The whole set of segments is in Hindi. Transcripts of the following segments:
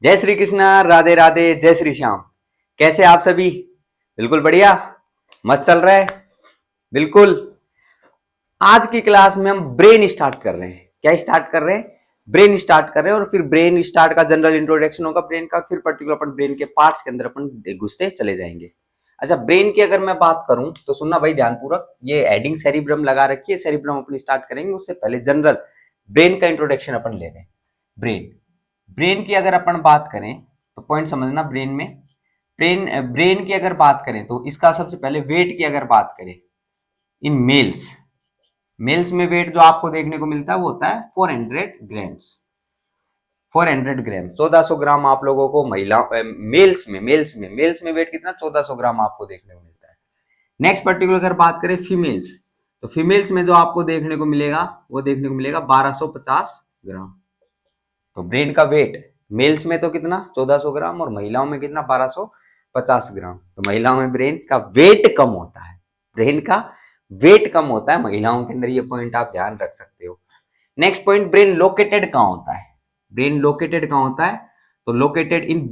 जय श्री कृष्णा, राधे राधे, जय श्री श्याम। कैसे आप सभी? बिल्कुल बढ़िया, मस्त चल रहा है। बिल्कुल। आज की क्लास में हम ब्रेन स्टार्ट कर रहे हैं। क्या स्टार्ट कर रहे हैं? ब्रेन स्टार्ट कर रहे हैं। और फिर ब्रेन स्टार्ट का जनरल इंट्रोडक्शन होगा ब्रेन का, फिर पर्टिकुलर अपन ब्रेन के पार्ट्स के अंदर अपन घुसते चले जाएंगे। अच्छा, ब्रेन की अगर मैं बात करूं तो सुनना भाई ध्यानपूर्वक। ये हेडिंग सेरिब्रम लगा रखी है, सेरिब्रम अपन स्टार्ट करेंगे। उससे पहले जनरल ब्रेन का इंट्रोडक्शन अपन ले रहे हैं। ब्रेन ब्रेन की अगर अपन बात करें तो पॉइंट समझना। ब्रेन ब्रेन की अगर बात करें तो इसका सबसे पहले वेट की अगर बात करें इन मेल्स, मेल्स में वेट जो आपको देखने को मिलता है वो होता है 400 ग्राम्स। 400 ग्राम, 1400 ग्राम आप लोगों को महिला मेल्स में वेट कितना? 1400 ग्राम आपको देखने को मिलता है। नेक्स्ट पर्टिकुलर अगर बात करें फीमेल्स, तो फीमेल्स में जो आपको देखने को मिलेगा वो देखने को मिलेगा 1250 ग्राम। तो ब्रेन का वेट मेल्स में तो कितना? 1400 ग्राम, और महिलाओं में कितना? 1250 ग्राम। तो महिलाओं में ब्रेन का वेट कम होता है। ब्रेन का वेट कम होता है महिलाओं के अंदर। ये पॉइंट आप ध्यान रख सकते हो। नेक्स्ट पॉइंट, ब्रेन लोकेटेड कहां होता है? ब्रेन लोकेटेड कहां होता है? तो located in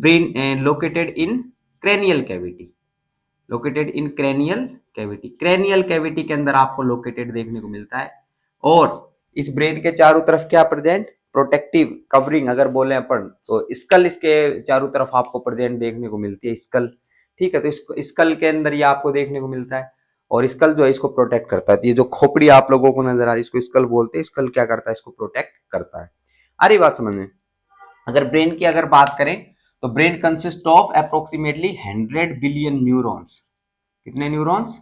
cranial cavity. Located in cranial cavity. Cranial cavity के अंदर आपको लोकेटेड देखने को मिलता है। और इस ब्रेन के चारों तरफ क्या प्रेजेंट? प्रोटेक्टिव कवरिंग अगर बोले अपन तो स्कल इसके चारों तरफ आपको प्रेजेंट देखने को मिलती है। स्कल, ठीक है। तो इसको स्कल के अंदर ये आपको देखने को मिलता है। और स्कल जो है इसको प्रोटेक्ट करता है। तो ये जो खोपड़ी आप लोगों को नजर आ रही है इसको स्कल बोलते हैं। स्कल क्या करता है? इसको प्रोटेक्ट करता है। आ रही बात समझ में? अगर ब्रेन की अगर बात करें तो brain consist of approximately 100 billion neurons. कितने न्यूरॉन्स?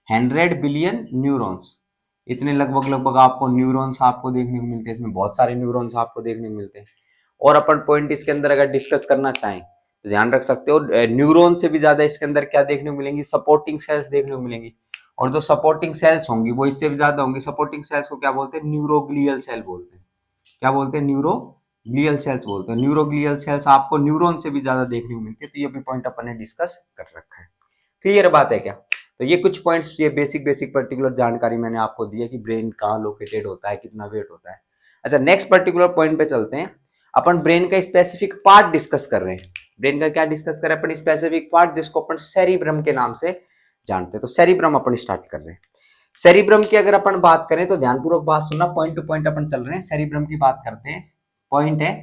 100 billion neurons. इतने लगभग लगभग आपको न्यूरॉन्स आपको देखने को मिलते हैं। इसमें बहुत सारे न्यूरॉन्स आपको देखने को मिलते हैं। और अपन पॉइंट इसके अंदर अगर डिस्कस करना चाहें तो ध्यान रख सकते हो, न्यूरॉन से भी ज्यादा इसके अंदर क्या देखने को मिलेंगी? सपोर्टिंग सेल्स देखने को मिलेंगी। और जो सपोर्टिंग सेल्स होंगी वो इससे भी ज्यादा होंगी। सपोर्टिंग सेल्स को क्या बोलते हैं? न्यूरोग्लियल सेल बोलते हैं। क्या बोलते हैं? न्यूरोग्लियल सेल्स बोलते हैं। न्यूरोग्लियल सेल्स आपको न्यूरॉन से भी ज्यादा देखने को मिलती है। तो ये भी पॉइंट अपन ने डिस्कस कर रखा है। क्लियर बात है क्या? तो ये कुछ पॉइंट्स, ये बेसिक बेसिक पर्टिकुलर जानकारी मैंने आपको दी है कि ब्रेन कहाँ लोकेटेड होता है, कितना वेट होता है। अच्छा, नेक्स्ट पर्टिकुलर पॉइंट पे चलते हैं। अपन ब्रेन का स्पेसिफिक पार्ट डिस्कस कर रहे हैं। ब्रेन का क्या डिस्कस कर रहे हैं अपन? स्पेसिफिक पार्ट, जिसको अपन सेरिब्रम के नाम से जानते हैं। तो सेरिब्रम अपन स्टार्ट कर रहे हैं। सेरिब्रम की अगर अपन बात करें तो ध्यानपूर्वक बात सुनना, पॉइंट टू पॉइंट अपन चल रहे हैं। सेरिब्रम की बात करते हैं। पॉइंट है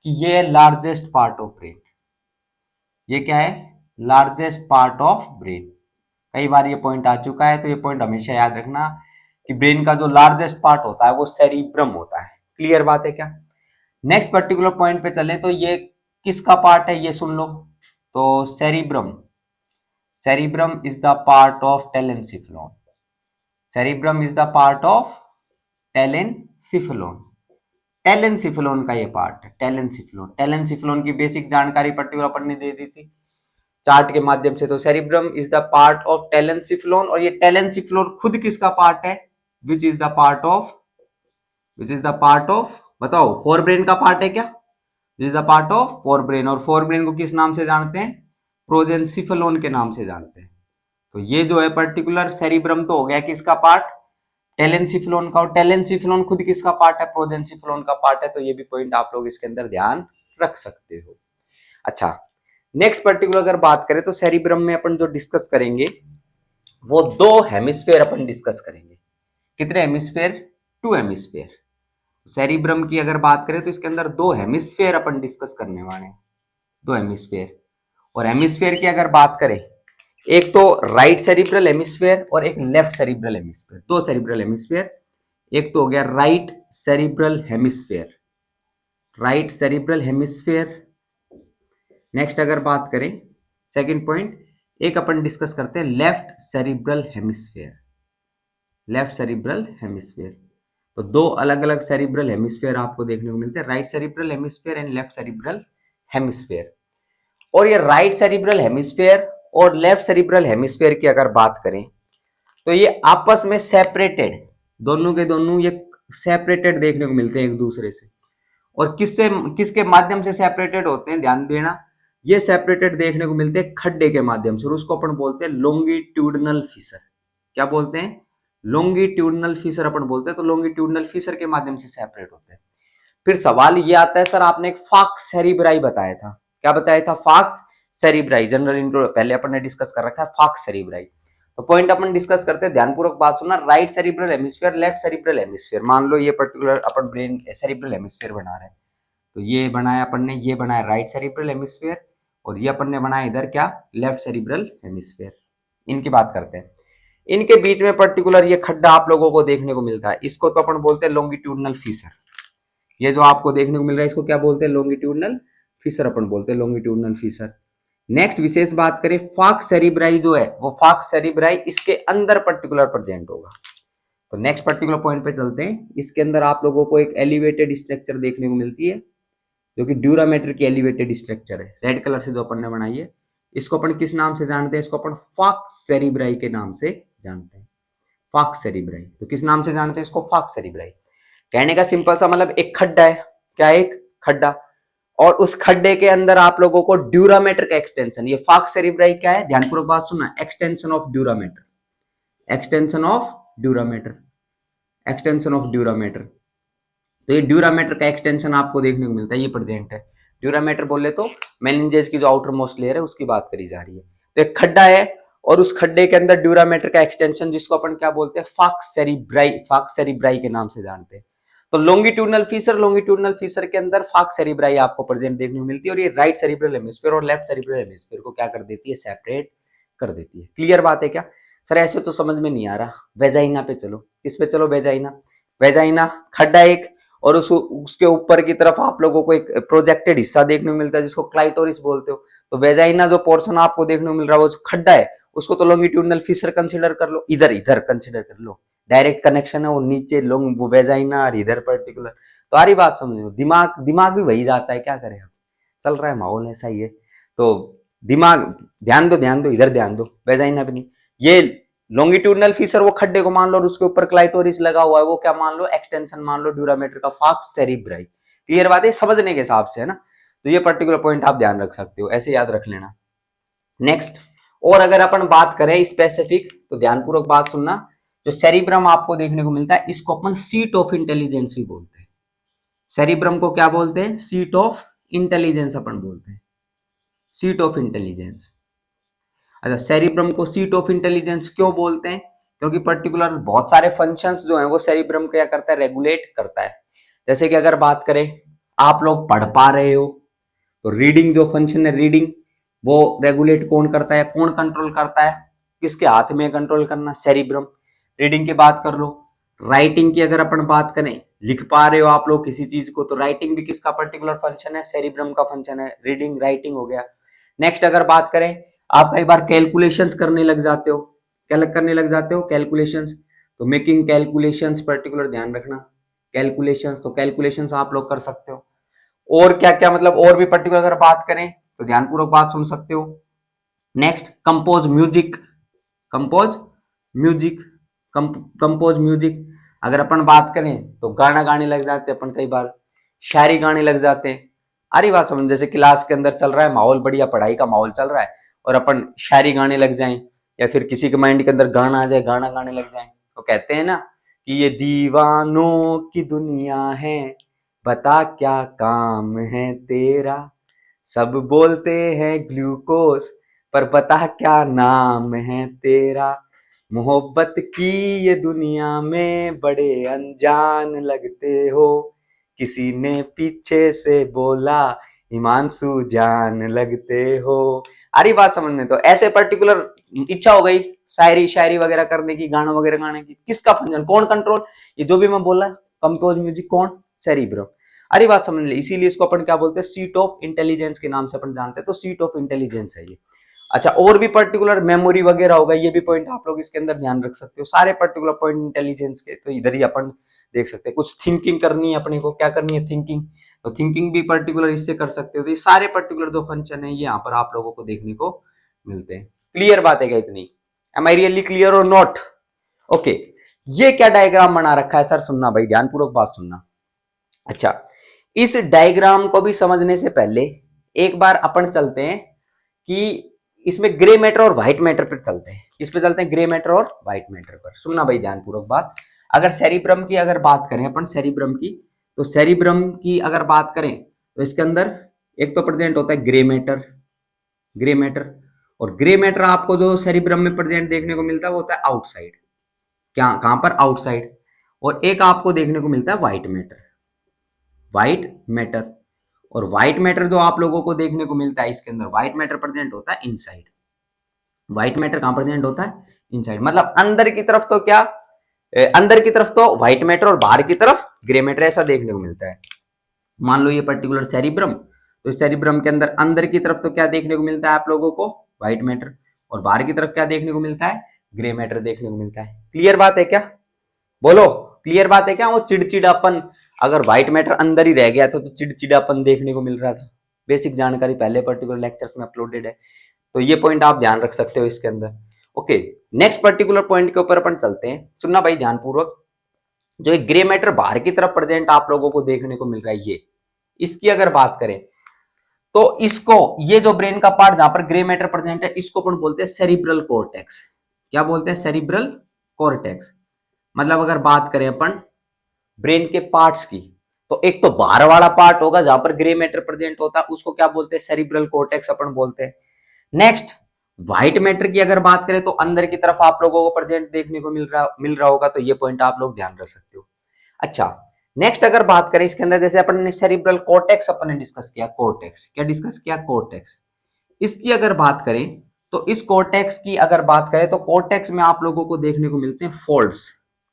कि ये लार्जेस्ट पार्ट ऑफ ब्रेन। ये क्या है? Largest part of brain. कई बार ये पॉइंट आ चुका है, तो ये पॉइंट हमेशा याद रखना कि ब्रेन का जो लार्जेस्ट पार्ट होता है वो सेरिब्रम होता है। क्लियर बात है क्या? नेक्स्ट पर्टिकुलर पॉइंट पे चले तो ये किसका पार्ट है ये सुन लो। तो cerebrum, cerebrum is the part of telencephalon. Cerebrum is the part of telencephalon. Telencephalon का ये पार्ट है। टेलेनसिफेलॉन, टेलेनसिफेलॉन की बेसिक जानकारी पर्टिकुलर अपन ने दे दी थी चार्ट के माध्यम से। तो cerebrum is the part of telencephalon. और ये टेलेनसिफेलॉन खुद किसका पार्ट है? Which is the part of, which is the part of, बताओ, फोर ब्रेन का पार्ट है क्या? Which is the part of forebrain. और फोर ब्रेन को किस नाम से जानते हैं? प्रोजेंसिफेलॉन के नाम से जानते हैं। तो ये जो है पर्टिकुलर सेरिब्रम तो हो गया किसका पार्ट? टेलेनसिफेलॉन का। और टेलेनसिफेलॉन खुद किसका पार्ट है? प्रोजेंसिफेलॉन का पार्ट है। तो ये भी पॉइंट आप लोग इसके अंदर ध्यान रख सकते हो। अच्छा, नेक्स्ट पर्टिकुलर अगर बात करें तो सेरिब्रम में अपन जो डिस्कस करेंगे वो दो हेमिस्फेयर अपन डिस्कस करेंगे। कितने हेमिस्फेयर? To hemisphere. सेरिब्रम की अगर बात करें तो इसके अंदर दो हेमिस्फेयर अपन डिस्कस करने वाले हैं। दो हेमिस्फेयर। और हेमिस्फेयर की अगर बात करें, एक तो राइट सेरिब्रल हेमिस्फेयर और एक लेफ्ट सेरिब्रल हेमिस्फेयर। दो सेरिब्रल हेमिस्फेयर। एक तो हो गया right cerebral hemisphere, right cerebral hemisphere. Next अगर बात करें सेकंड पॉइंट, एक अपन डिस्कस करते हैं left cerebral hemisphere. Left cerebral hemisphere. तो दो अलग अलग सेरिब्रल हेमिस्फेयर आपको देखने को मिलते हैं, right cerebral hemisphere and left cerebral hemisphere. और ये राइट सेरिब्रल हेमिस्फेयर और लेफ्ट सेरिब्रल हेमिस्फेयर की अगर बात करें तो ये आपस में सेपरेटेड, दोनों के दोनों ये सेपरेटेड देखने को मिलते हैं एक दूसरे से। और किससे, किसके माध्यम से सेपरेटेड होते हैं? ध्यान देना, ये सेपरेटेड देखने को मिलते हैं खड्डे के माध्यम से। और उसको अपन बोलते हैं लॉन्गिट्यूडनल फिशर। क्या बोलते हैं? लॉन्गिट्यूडनल फिशर अपन बोलते हैं। तो लॉन्गिट्यूडनल फिशर के माध्यम से सेपरेट होते हैं। फिर सवाल ये आता है सर आपने एक फॉक्स सेरिब्राई बताया था, क्या बताया था? Fox cerebri. जनरल इंट्रो पहले अपन ने डिस्कस कर रखा है फॉक्स सेरिब्राई। तो पॉइंट अपन डिस्कस करते हैं, ध्यानपूर्वक बात सुनना। Right cerebral hemisphere, left cerebral hemisphere. मान लो ये पर्टिकुलर अपन ब्रेन सेरिब्रल हेमिस्फीयर बना रहे हैं, तो ये बनाया अपन ने, ये बनाया राइट सेरिब्रल हेमिस्फीयर, और ये अपन ने बनाया इधर क्या, लेफ्ट सेरिब्रल हेमिस्फीयर। इनकी बात करते हैं। इनके बीच में पर्टिकुलर ये खड्डा आप लोगों को देखने को मिलता है, इसको तो अपन बोलते हैं लॉन्गिट्यूडनल फीसर। ये जो आपको देखने को मिल रहा है इसको क्या बोलते हैं? लॉन्गिट्यूडनल फीसर अपन बोलते हैं, लॉन्गिट्यूडनल फीसर। नेक्स्ट विशेष बात करें, फॉक्स सेरिब्राई जो है वो फॉक्स सेरिब्राई इसके अंदर पर्टिकुलर प्रेजेंट होगा। तो नेक्स्ट पर्टिकुलर पॉइंट पे चलते हैं। इसके अंदर आप लोगों को एक एलिवेटेड स्ट्रक्चर देखने को मिलती है जो कि ड्यूरामेटर की एलिवेटेड स्ट्रक्चर है, रेड कलर से जो अपन ने बनाई है। इसको अपन किस नाम से जानते हैं? इसको अपन फॉक्स सेरिब्राई के नाम से जानते हैं, फॉक्स सेरिब्राई। तो किस नाम से जानते हैं इसको? Falx cerebri. कहने का सिंपल सा मतलब एक खड्डा है, क्या? एक खड्डा, और उस खड्डे के अंदर आप लोगों को ड्यूरामेटर का एक्सटेंशन, ये फॉक्स सेरिब्राई क्या है? ध्यानपूर्वक बात सुनना, extension of dura mater, extension of dura mater, extension of dura mater. तो ये ड्यूरामेटर का एक्सटेंशन आपको देखने को मिलता है, ये प्रेजेंट है। ड्यूरामेटर बोले तो मेनिंजेस की जो आउटर मोस्ट लेयर है उसकी बात करी जा रही है। तो एक खड्डा है और उस खड्डे के अंदर ड्यूरामेटर का एक्सटेंशन, जिसको अपन क्या बोलते हैं? फॉक्स सेरिब्राई, फॉक्स सेरिब्राई के नाम से जानते हैं। तो लॉन्गिट्यूडनल फीसर, लॉन्गिट्यूडनल फीसर के अंदर फॉक्स सेरिब्राई आपको प्रेजेंट देखने को मिलती है, और ये राइट सेरिब्रल हेमिस्फीयर और लेफ्ट सेरिब्रल हेमिस्फीयर को क्या कर देती है? सेपरेट कर देती है। क्लियर बात है क्या सर? ऐसे तो समझ में नहीं आ रहा। वेजाइना पे चलो, किस पे चलो? वेजाइना। वेजाइना खड्डा एक, और उसके ऊपर की तरफ आप लोगों को एक प्रोजेक्टेड हिस्सा देखने को मिलता है जिसको क्लाइटोरिस बोलते हो। तो वेजाइना जो पोर्शन आपको देखने को मिल रहा है वो जो खड्डा है उसको तो लॉन्गिट्यूडनल फीसर कंसीडर कर लो, इधर इधर कंसीडर कर लो, डायरेक्ट कनेक्शन है वो नीचे लॉन्ग वो वेजाइना और इधर पर्टिकुलर। तो सारी बात समझ लो, दिमाग दिमाग भी वही जाता है, क्या करें अब, चल रहा है माहौल ऐसा ही है। तो दिमाग ध्यान दो, ध्यान दो, इधर ध्यान दो, वेजाइना भी नहीं। ये लॉन्गिट्यूडनल फीसर वो खड्डे को मान लो और उसके ऊपर क्लाइटोरिस लगा हुआ है, वो क्या मान लो? एक्सटेंशन मान लो ड्यूरामेटर का, फॉक्स सेरिब्राई। क्लियर बात है? समझने के हिसाब से है ना। तो ये पर्टिकुलर पॉइंट आप ध्यान रख सकते हो, ऐसे याद रख लेना। नेक्स्ट, और अगर अपन बात करें स्पेसिफिक तो ध्यानपूर्वक बात सुनना, जो सेरिब्रम आपको देखने को मिलता है इसको अपन सीट ऑफ इंटेलिजेंस भी बोलते हैं। सेरिब्रम को क्या बोलते हैं? सीट ऑफ इंटेलिजेंस अपन बोलते हैं, सीट ऑफ इंटेलिजेंस। अच्छा, सेरिब्रम को सीट ऑफ इंटेलिजेंस क्यों बोलते हैं? क्योंकि पर्टिकुलर बहुत सारे फंक्शंस जो हैं वो सेरिब्रम क्या करता है? रेगुलेट करता है। जैसे कि अगर बात करें, आप लोग पढ़ पा रहे हो तो रीडिंग जो फंक्शन है, रीडिंग वो रेगुलेट कौन करता है? कौन कंट्रोल करता है? किसके हाथ में कंट्रोल करना? सेरिब्रम। रीडिंग की बात कर लो। राइटिंग की अगर अपन बात करें, लिख पा रहे हो आप लोग किसी चीज को, तो राइटिंग भी किसका पर्टिकुलर फंक्शन है? सेरिब्रम का फंक्शन है। रीडिंग राइटिंग हो गया। नेक्स्ट अगर बात करें, आप कई बार कैलकुलेशंस करने लग जाते हो, क्या करने लग जाते हो? कैलकुलेशंस। तो मेकिंग कैलकुलेशंस पर्टिकुलर ध्यान रखना, कैलकुलेशंस, तो कैलकुलेशंस आप लोग कर सकते हो। और क्या क्या मतलब, और भी पर्टिकुलर अगर बात करें तो ध्यानपूर्वक बात सुन सकते हो। Next, compose music, compose music, compose music. अगर अपन बात करें तो गाना गाने लग जाते हैं अपन, कई बार शायरी गाने लग जाते हैं। अरे बात समझ, जैसे क्लास के अंदर चल रहा है माहौल, बढ़िया पढ़ाई का माहौल चल रहा है और अपन शायरी गाने लग जाएं, या फिर किसी के माइंड के अंदर गाना आ जाए, गाना गाने लग जाएं, तो कहते हैं ना कि ये दीवानों की दुनिया है, बता क्या काम है तेरा, सब बोलते हैं ग्लूकोस पर बता क्या नाम है तेरा, मोहब्बत की ये दुनिया में बड़े अनजान लगते हो, किसी ने पीछे से बोला हिमांशु जान लगते हो। अरे बात समझ में, तो ऐसे पर्टिकुलर इच्छा हो गई शायरी शायरी वगैरह करने की, गाना वगैरह गाने की, किसका फंक्शन, कौन कंट्रोल? ये जो भी मैं बोला कंपोज म्यूजिक, कौन? सेरिब्रम। अरे बात समझ ले, इसीलिए इसको अपन क्या बोलते हैं? सीट ऑफ इंटेलिजेंस के नाम से अपन जानते हैं। तो सीट ऑफ इंटेलिजेंस है ये। अच्छा, और भी पर्टिकुलर मेमोरी वगैरह होगा, ये भी पॉइंट आप लोग इसके अंदर ध्यान रख सकते हो। सारे पर्टिकुलर पॉइंट इंटेलिजेंस के तो इधर ही अपन देख सकते हैं। कुछ थिंकिंग करनी है अपने को, क्या करनी है? थिंकिंग। तो थिंकिंग भी पर्टिकुलर इससे कर सकते हो। तो ये सारे पर्टिकुलर जो फंक्शन है ये यहाँ पर आप लोगों को देखने को मिलते हैं। क्लियर बात है क्या इतनी? एम आई रियली क्लियर और नॉट? ओके, ये क्या डायग्राम बना रखा है सर? सुनना भाई, ध्यानपूर्वक बात सुनना। अच्छा, इस डायग्राम को भी समझने से पहले एक बार अपन चलते हैं कि इसमें ग्रे मैटर और व्हाइट मैटर पर चलते हैं। किस पे चलते हैं? ग्रे मैटर और व्हाइट मैटर पर। सुनना भाई ध्यानपूर्वक बात। अगर सेरिब्रम की अगर बात करें अपन, सेरिब्रम की, तो सेरिब्रम की अगर बात करें तो इसके अंदर एक तो प्रेजेंट होता है ग्रे मैटर, ग्रे मैटर, और ग्रे मैटर आपको जो सेरिब्रम में प्रेजेंट देखने को मिलता है वो होता है आउटसाइड, क्या कहां पर, आउटसाइड। और एक आपको देखने को मिलता है व्हाइट मैटर, व्हाइट मैटर। और व्हाइट मैटर जो आप लोगों को देखने को मिलता है इसके अंदर, व्हाइट मैटर प्रेजेंट होता है इनसाइड। व्हाइट मैटर कहां प्रेजेंट होता है, इनसाइड, मतलब अंदर की तरफ तो क्या, अंदर की तरफ तो व्हाइट मैटर और बाहर की तरफ ग्रे मैटर, ऐसा देखने को मिलता है। मान लो ये पर्टिकुलर सेरिब्रम, तो सेरिब्रम के अंदर अंदर की तरफ तो क्या देखने को मिलता है आप लोगों को, व्हाइट मैटर, और बाहर की तरफ क्या देखने को मिलता है, ग्रे मैटर देखने को मिलता है। क्लियर बात है क्या, बोलो क्लियर बात है क्या। वो चिड़चिड़ापन, अगर व्हाइट मैटर अंदर ही रह गया तो चिड़चिड़ापन देखने को मिल रहा था। बेसिक जानकारी पहले पर्टिकुलर लेक्चर्स में अपलोडेड है, तो ये पॉइंट आप ध्यान रख सकते हो इसके अंदर। ओके, नेक्स्ट पर्टिकुलर पॉइंट के ऊपर अपन चलते हैं, सुनना भाई ध्यानपूर्वक। जो एक ग्रे मैटर बाहर की तरफ प्रेजेंट आप लोगों को देखने को मिल रहा है, ये इसकी अगर बात करें तो इसको, ये जो ब्रेन का पार्ट जहां पर ग्रे मैटर प्रेजेंट है, इसको अपन बोलते हैं सेरिब्रल कॉर्टेक्स। क्या बोलते हैं, सेरिब्रल कॉर्टेक्स। मतलब अगर बात करें अपन ब्रेन के पार्ट्स की, तो एक तो बाहर वाला पार्ट होगा जहां पर ग्रे मैटर प्रेजेंट होता है, उसको क्या बोलते हैं, सेरिब्रल कॉर्टेक्स अपन बोलते हैं। नेक्स्ट व्हाइट मैटर की अगर बात करें तो अंदर की तरफ आप लोगों को प्रेजेंट देखने को मिल रहा होगा, तो ये पॉइंट आप लोग ध्यान रख सकते हो। अच्छा, नेक्स्ट अगर बात करें इसके अंदर, जैसे अपन ने सेरिब्रल कॉर्टेक्स अपन ने डिस्कस किया, कॉर्टेक्स क्या डिस्कस किया, कॉर्टेक्स। इसकी अगर बात करें तो इस कॉर्टेक्स की अगर बात करें तो कॉर्टेक्स में आप लोगों को देखने को मिलते हैं फोल्ड्स।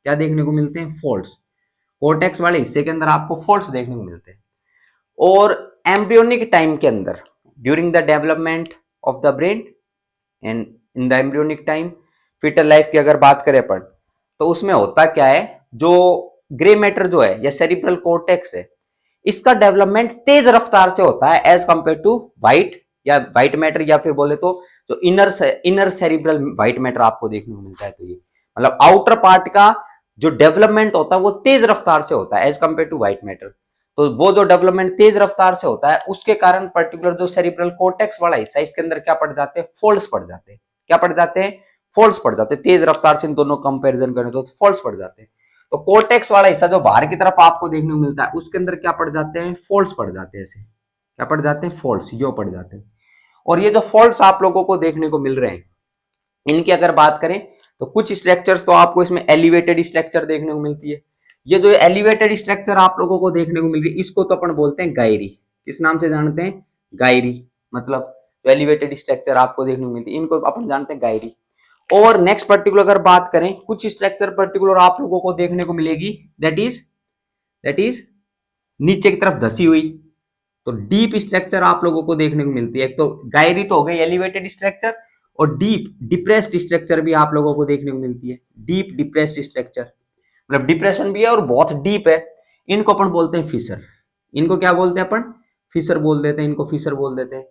क्या देखने को मिलते हैं, फोल्ड्स। कॉर्टेक्स वाले हिस्से के अंदर आपको फोल्ड्स देखने को मिलते हैं। और एम्ब्रियोनिक टाइम के अंदर, during the development of the brain and in the embryonic time, fetal life की अगर बात करें अपन, तो उसमें होता क्या है, जो ग्रे मैटर जो है या सेरिब्रल कॉर्टेक्स है, इसका डेवलपमेंट तेज रफ्तार से होता है एज कंपेयर टू व्हाइट या व्हाइट मैटर, या फिर बोले तो जो इनर सेरिब्रल व्हाइट मैटर आपको देखने को मिलता है। तो ये मतलब आउटर पार्ट का जो डेवलपमेंट होता है वो तेज रफ्तार से होता है as compare to white matter. तो वो जो डेवलपमेंट तेज रफ्तार से होता है, उसके कारण पर्टिकुलर जो सेरिब्रल कॉर्टेक्स वाला हिस्सा, इसके अंदर क्या पड़ जाते हैं, फोल्ड्स पड़ जाते हैं। क्या पड़ जाते हैं, फोल्ड्स पड़ जाते हैं। तेज रफ्तार से इन दोनों कंपेरिजन करें तो फोल्ड्स पड़ जाते हैं। तो कॉर्टेक्स वाला हिस्सा जो बाहर की तरफ आपको देखने को मिलता है, उसके अंदर क्या पड़ जाते हैं, फोल्ड्स पड़ जाते हैं। ऐसे क्या पड़ जाते हैं, फोल्ड्स, यो पड़ जाते हैं। और ये जो फोल्ड्स आप लोगों को देखने को मिल रहे हैं, इनकी अगर बात करें तो कुछ स्ट्रक्चर्स तो आपको इसमें एलिवेटेड स्ट्रक्चर देखने को मिलती है। ये जो एलिवेटेड स्ट्रक्चर आप लोगों को देखने को मिल रही है, इसको तो अपन बोलते हैं गायरी। किस नाम से जानते हैं, गायरी। मतलब जो एलिवेटेड स्ट्रक्चर आपको देखने को मिलती है, इनको अपन जानते हैं गायरी। और नेक्स्ट पर्टिकुलर अगर बात करें, कुछ स्ट्रक्चर पर्टिकुलर आप लोगों को देखने को मिलेगी, दैट इज नीचे की तरफ धसी हुई। तो डीप स्ट्रक्चर आप लोगों को देखने को मिलती है। एक तो गायरी तो हो गई एलिवेटेड स्ट्रक्चर, और डीप डिप्रेस्ड स्ट्रक्चर भी आप लोगों को देखने को मिलती है। डीप डिप्रेस्ड स्ट्रक्चर मतलब डिप्रेशन भी है और बहुत डीप है, इनको अपन बोलते हैं फिशर। इनको क्या बोलते हैं अपन, फिशर बोल देते हैं, इनको फिशर बोल देते हैं।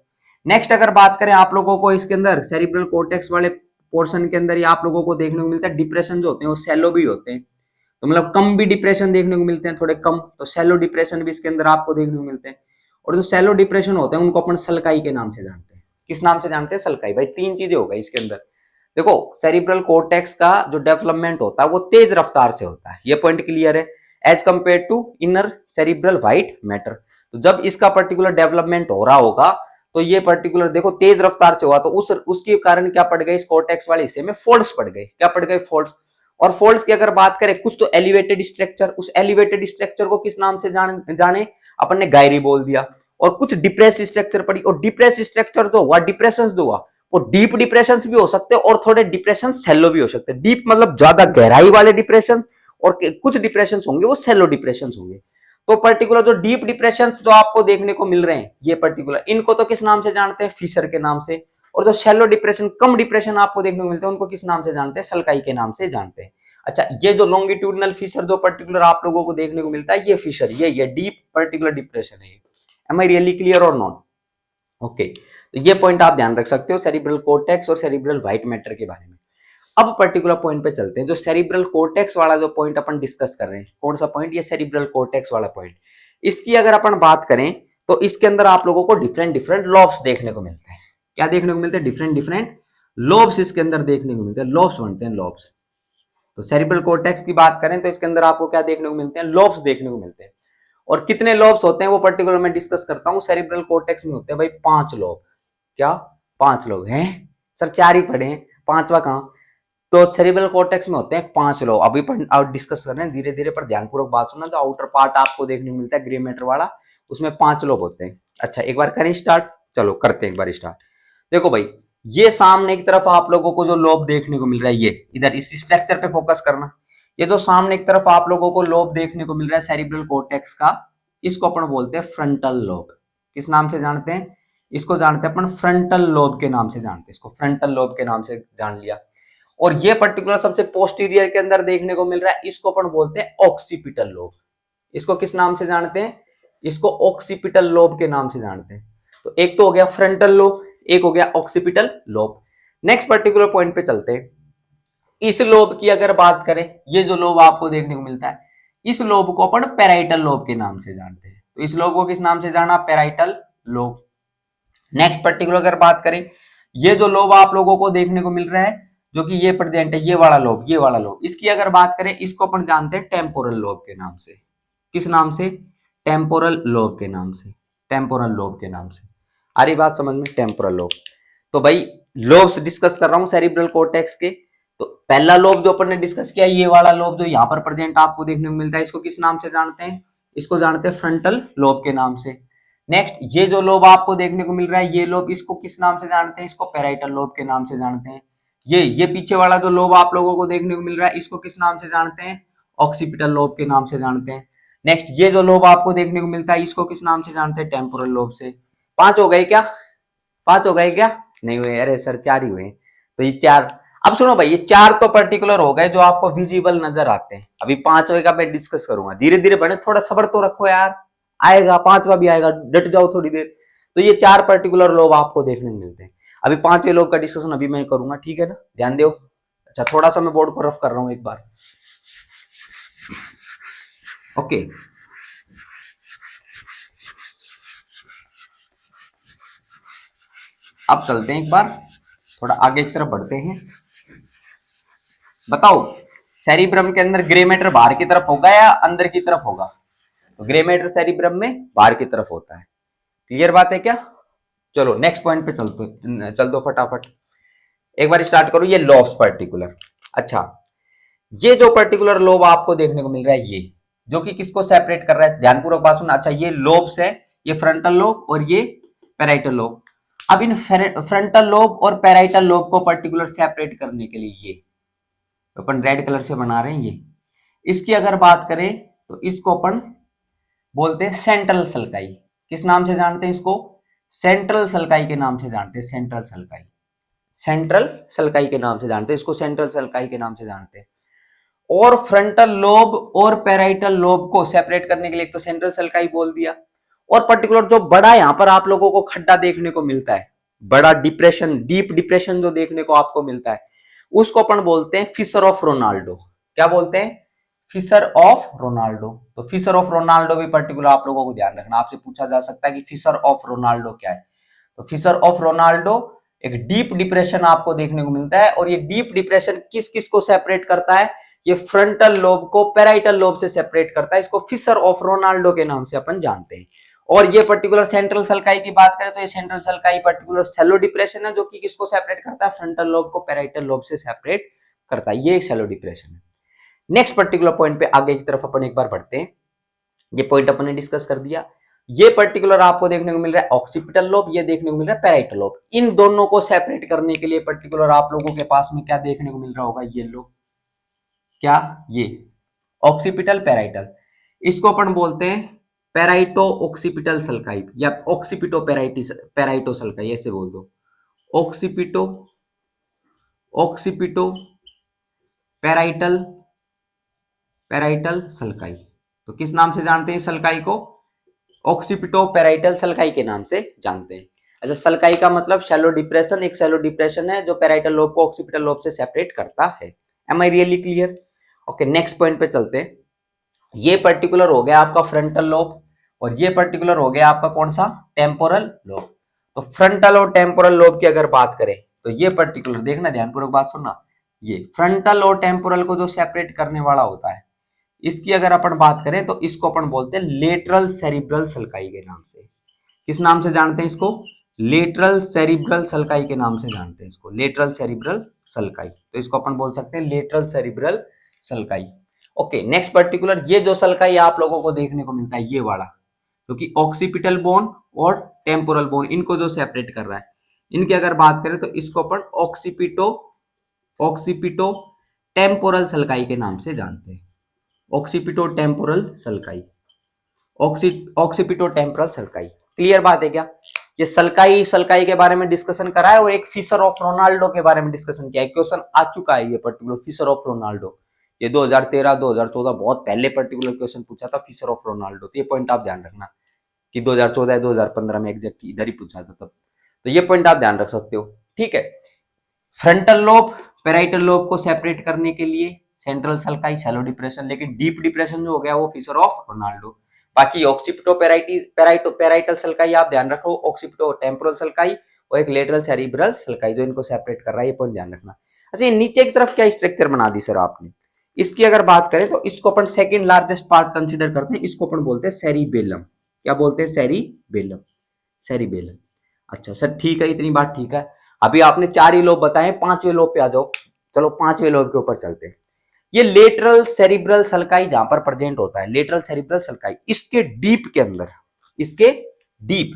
नेक्स्ट अगर बात करें आप लोगों को, इसके अंदर सेरिब्रल कॉर्टेक्स वाले पोर्शन के अंदर ही आप लोगों को देखने को मिलता है डिप्रेशन जो होते हैं वो सैलो भी होते हैं। तो मतलब कम भी डिप्रेशन देखने को मिलते हैं, थोड़े कम, तो सैलो डिप्रेशन भी इसके अंदर आपको देखने को मिलते हैं। और जो सैलो डिप्रेशन होते हैं उनको अपन सलकाई के नाम से जानते हैं। किस नाम से जानते हैं, सलकाई। भाई तीन चीजें हो गई इसके अंदर। देखो सेरिब्रल कॉर्टेक्स का जो डेवलपमेंट होता है वो तेज रफ्तार से होता है, ये पॉइंट क्लियर है, as compare to inner cerebral white matter. तो जब इसका पर्टिकुलर डेवलपमेंट हो रहा होगा तो ये पर्टिकुलर देखो तेज रफ्तार से हुआ, तो उसके कारण क्या पड़ गए, इस कॉर्टेक्स वाले हिस्से में फोल्ड्स पड़ गए। क्या पड़ गए, फोल्ड्स। और फोल्ड्स की अगर बात करें, कुछ तो एलिवेटेड स्ट्रक्चर, उस एलिवेटेड स्ट्रक्चर को किस नाम से जाने अपन ने गायरी बोल दिया। और कुछ डिप्रेस स्ट्रक्चर पड़ी, और डिप्रेस स्ट्रक्चर जो हुआ, डिप्रेशन जो हुआ, वो डीप डिप्रेशन भी हो सकते हैं और थोड़े डिप्रेशन सेलो भी हो सकते हैं। डीप मतलब ज्यादा गहराई वाले डिप्रेशन, और कुछ डिप्रेशन होंगे वो सेलो डिप्रेशन होंगे। तो पर्टिकुलर जो डीप डिप्रेशन जो आपको देखने को मिल रहे हैं, ये पर्टिकुलर इनको तो किस नाम से जानते हैं, फिशर के नाम से। और जो शैलो डिप्रेशन, कम डिप्रेशन आपको देखने को मिलते हैं, उनको किस नाम से जानते हैं, सलकाई के नाम से जानते हैं। अच्छा, ये जो लॉन्गिट्यूडनल फिशर जो पर्टिकुलर आप लोगों को देखने को मिलता है, ये फिशर, ये डीप पर्टिकुलर डिप्रेशन है। एम आई रियली क्लियर और नॉट? ओके, तो ये पॉइंट आप ध्यान रख सकते हो सेरिब्रल कॉर्टेक्स और सेरिब्रल व्हाइट मैटर के बारे में। अब पर्टिकुलर पॉइंट पे चलते हैं, जो सेरिब्रल कॉर्टेक्स वाला जो पॉइंट अपन डिस्कस कर रहे हैं, कौन सा पॉइंट, ये सेरिब्रल कॉर्टेक्स वाला पॉइंट। इसकी अगर अपन बात करें तो इसके अंदर आप लोगों को डिफरेंट डिफरेंट लॉब्स देखने को मिलते हैं। क्या देखने को मिलते हैं, डिफरेंट डिफरेंट लॉब्स इसके अंदर देखने को मिलते हैं। लॉब्स बनते हैं, लॉब्स। तो सेरिब्रल कॉर्टेक्स की बात करें तो इसके अंदर आपको क्या देखने को मिलते हैं, लॉब्स देखने को मिलते हैं। और कितने लोब्स होते हैं वो पर्टिकुलर मैं डिस्कस करता हूँ। सेरिब्रल कॉर्टेक्स में होते हैं भाई 5 लोब। क्या 5 लोब हैं सर? 4 ही पढ़े हैं, 5वां कहाँ? तो सेरिब्रल कॉर्टेक्स में होते हैं 5 लोब। अभी डिस्कस कर रहे हैं धीरे धीरे, पर ध्यानपूर्वक बात सुनना। जो आउटर पार्ट आपको देखने को मिलता है ग्रे मैटर वाला, उसमें 5 लोब होते हैं। अच्छा एक बार करें स्टार्ट, चलो करते हैं एक बार स्टार्ट। देखो भाई, ये सामने की तरफ आप लोगों को जो लोब देखने को मिल रहा है, ये इधर इस स्ट्रक्चर पे फोकस करना। ये जो सामने की तरफ आप लोगों को लोब देखने को मिल रहा है सेरिब्रल कॉर्टेक्स का, इसको अपन बोलते हैं फ्रंटल लोब। किस नाम से जानते हैं? इसको जानते हैं अपन फ्रंटल लोब के नाम से जानते हैं। इसको फ्रंटल लोब के नाम से जान लिया। और ये पर्टिकुलर सबसे पोस्टीरियर के अंदर देखने को मिल रहा है, इसको अपन बोलते हैं ऑक्सीपिटल लोब। इसको किस नाम से जानते हैं? इसको ऑक्सीपिटल लोब के नाम से जानते हैं। तो एक तो हो गया फ्रंटल लोब, एक हो गया occipital lobe. Next particular point पे चलते हैं। इस लोब की अगर बात करें, ये जो लोब आपको देखने को मिलता है, इस लोब को अपन पैराइटल लोब के नाम से जानते हैं। तो इस लोब को किस नाम से जाना? Parietal lobe. नेक्स्ट पर्टिकुलर अगर बात करें, ये जो लोब आप लोगों को देखने को मिल रहा है, जो कि ये प्रेजेंट है, ये वाला लोब, ये वाला लोब, इसकी अगर बात करें, इसको अपन जानते हैं टेम्पोरल लोब के नाम से। किस नाम से? टेम्पोरल लोब के नाम से। टेम्पोरल लोब के नाम से। आ रही बात समझ में? Temporal lobe. तो भाई लोब्स डिस्कस कर रहा हूं सेरिब्रल कॉर्टेक्स के। तो पहला लोब जो अपन ने डिस्कस किया, ये वाला लोब जो यहाँ पर प्रेजेंट आपको देखने को मिलता है, इसको किस नाम से जानते हैं? इसको जानते हैं फ्रंटल लोब के नाम से। नेक्स्ट, ये जो लोब आपको देखने को मिल रहा है, ये लोब, इसको किस नाम से जानते हैं? इसको पैराइटल लोब के नाम से जानते हैं। ये पीछे वाला जो लोब आप लोगों को देखने को मिल रहा है, इसको किस नाम से जानते हैं? ऑक्सीपिटल लोब के नाम से जानते हैं। नेक्स्ट, ये जो लोब आपको देखने को मिलता है, इसको किस नाम से जानते हैं? टेम्पोरल लोब से। 5 हो गए क्या? 5 हो गए क्या? नहीं हुए? अरे सर 4 ही हुए। तो ये 4। अब सुनो भाई, ये 4 तो पर्टिकुलर हो गए जो आपको विजिबल नजर आते हैं। अभी 5वें का मैं डिस्कस करूंगा। धीरे धीरे बढ़े, थोड़ा सब्र तो रखो यार, आएगा 5वां भी आएगा, डट जाओ थोड़ी देर। तो ये 4 पर्टिकुलर लोब आपको देखने को मिलते हैं। अभी 5वें लोब का डिस्कशन अभी मैं करूंगा, ठीक है ना? ध्यान दो। अच्छा थोड़ा सा मैं बोर्ड को रफ कर रहा हूं एक बार। ओके, अब चलते हैं एक बार, थोड़ा आगे की तरफ बढ़ते हैं। बताओ, सेरिब्रम के अंदर ग्रे मैटर बाहर की तरफ होगा या अंदर की तरफ होगा? तो ग्रे मैटर सेरिब्रम में बाहर की तरफ होता है। क्लियर बात है क्या? चलो नेक्स्ट पॉइंट पे चल दो फटाफट। एक बार स्टार्ट करो, ये लोब्स पर्टिकुलर। अच्छा, ये जो पर्टिकुलर लोब आपको देखने को मिल रहा है, ये जो कि किसको सेपरेट कर रहा है? ध्यानपूर्वक बात सुनना। अच्छा, ये लोब्स है, ये फ्रंटल लोब और ये पैराइटल लोब। अब इन फ्रंटल लोब और पैराइटल लोब को पर्टिकुलर सेपरेट करने के लिए ये अपन रेड कलर से बना रहे हैं। ये इसकी अगर बात करें तो इसको अपन बोलते हैं सेंट्रल सल्काई। किस नाम से जानते हैं इसको? सेंट्रल सल्काई के नाम से जानते हैं। सेंट्रल सल्काई, सेंट्रल सल्काई के नाम से जानते हैं इसको, सेंट्रल सल्काई के नाम से जानते हैं। और फ्रंटल लोब और पैराइटल लोब को सेपरेट करने के लिए तो सेंट्रल सल्काई बोल दिया। और पर्टिकुलर जो बड़ा यहां पर आप लोगों को खड्डा देखने को मिलता है, बड़ा डिप्रेशन, डीप डिप्रेशन जो देखने को आपको मिलता है, उसको अपन बोलते हैं फिशर ऑफ रोनाल्डो। क्या बोलते हैं? Fissure of Rolando. तो फिशर ऑफ रोनाल्डो भी पर्टिकुलर आप लोगों को ध्यान रखना, आपसे पूछा जा सकता है कि फिशर ऑफ रोनाल्डो क्या है। तो फिशर ऑफ रोनाल्डो एक डीप डिप्रेशन आपको देखने को मिलता है। और ये डीप डिप्रेशन किस किस को सेपरेट करता है? ये फ्रंटल लोब को पैराइटल लोब से सेपरेट करता है। इसको फिशर ऑफ रोनाल्डो के नाम से अपन जानते हैं। और ये पर्टिकुलर सेंट्रल सल्काई की बात करें तो ये central sulci particular shallow depression है, जो कि किसको सेपरेट करता है? फ्रंटल लोब को पैराइटल लोब से सेपरेट करता है। ये एक शैलो डिप्रेशन है। नेक्स्ट पर्टिकुलर पॉइंट पे आगे की तरफ अपन एक बार बढ़ते हैं। ये पॉइंट अपन ने डिस्कस कर दिया। ये पर्टिकुलर आपको देखने को मिल रहा है ऑक्सीपिटल लोब, ये देखने को मिल रहा है पैराइटल लोब। इन दोनों को सेपरेट करने के लिए पर्टिकुलर आप लोगों के पास में क्या देखने को मिल रहा होगा? ये लोग क्या, ये ऑक्सीपिटल पैराइटल, इसको अपन बोलते हैं पैराइटो ऑक्सीपिटल सल्काई या ऑक्सीपिटो पैराइटो सल्काई, ऐसे बोल दो। Occipito occipito parietal parietal sulci. तो किस नाम से जानते हैं सल्काई को? ऑक्सीपिटो पैराइटल सल्काई के नाम से जानते हैं। अच्छा, सल्काई का मतलब शैलो डिप्रेशन, एक शैलो डिप्रेशन है जो पैराइटल लोब को ऑक्सीपिटल लोब से सेपरेट करता है। Am I really clear? Okay, next point पे चलते हैं। ये पर्टिकुलर हो गया आपका फ्रंटल लोब और ये पर्टिकुलर हो गया आपका कौन सा? Temporal lobe. तो फ्रंटल और टेम्पोरल लोब की अगर बात करें तो ये पर्टिकुलर, देखना ध्यानपूर्वक बात सुनना, ये फ्रंटल और टेम्पोरल को जो सेपरेट करने वाला होता है, इसकी अगर अपन बात करें तो इसको अपन बोलते हैं लेटरल सेरिब्रल सल्काई के नाम से। किस नाम से जानते हैं इसको? लेटरल सेरिब्रल सल्काई के नाम से जानते हैं इसको, लेटरल सेरिब्रल सल्काई। तो इसको अपन बोल सकते हैं lateral cerebral sulci. Okay, next particular, ये जो सल्काई आप लोगों को देखने को मिलता है ये वाला, क्योंकि ऑक्सीपिटल बोन और टेम्पोरल बोन इनको जो सेपरेट कर रहा है, इनकी अगर बात करें तो इसको अपन ऑक्सीपिटो टेम्पोरल सल्काई के नाम से जानते हैं। Occipito temporal sulci, occipito temporal sulci. Clear बात है क्या? ये सल्काई के बारे में डिस्कशन करा है और एक फिशर ऑफ रोनाल्डो के बारे में डिस्कशन किया है। क्वेश्चन आ चुका है ये पर्टिकुलर फिशर ऑफ रोनाल्डो, ये 2013-2014 बहुत पहले पर्टिकुलर क्वेश्चन पूछा था फिशर ऑफ रोनाल्डो। तो ये पॉइंट आप ध्यान रखना कि 2014-2015 में एग्जैक्ट इधर ही पूछा था तब, तो ये पॉइंट आप ध्यान रख सकते हो। ठीक है, फ्रंटल लोब पेराइटल लोब को सेपरेट करने के लिए सेंट्रल सल्काई शैलो डिप्रेशन, लेकिन डीप डिप्रेशन जो हो गया वो फिशर ऑफ रोनाल्डो। बाकी ऑक्सीपिटो पेराइटल सल्काई आप ध्यान रखो, ऑक्सीपिटो टेम्पोरल सल्काई और एक लेटरल सेरिब्रल सल्काई जो इनको सेपरेट कर रहा है, ये पॉइंट ध्यान रखना। अच्छा, नीचे की तरफ क्या स्ट्रक्चर बना दी सर आपने? इसकी अगर बात करें तो इसको अपन सेकंड लार्जेस्ट पार्ट कंसीडर करते हैं, इसको अपन बोलते हैं सेरिबेलम। क्या बोलते हैं? Cerebellum, cerebellum. अच्छा सर ठीक है, इतनी बात ठीक है। अभी आपने 4 ही लोब बताए, 5वें लोब पे आ जाओ। चलो 5वें लोब के ऊपर चलते हैं। ये लेटरल सेरिब्रल सल्काई जहां पर प्रेजेंट होता है, लेटरल सेरिब्रल सल्काई, इसके डीप के अंदर, इसके डीप,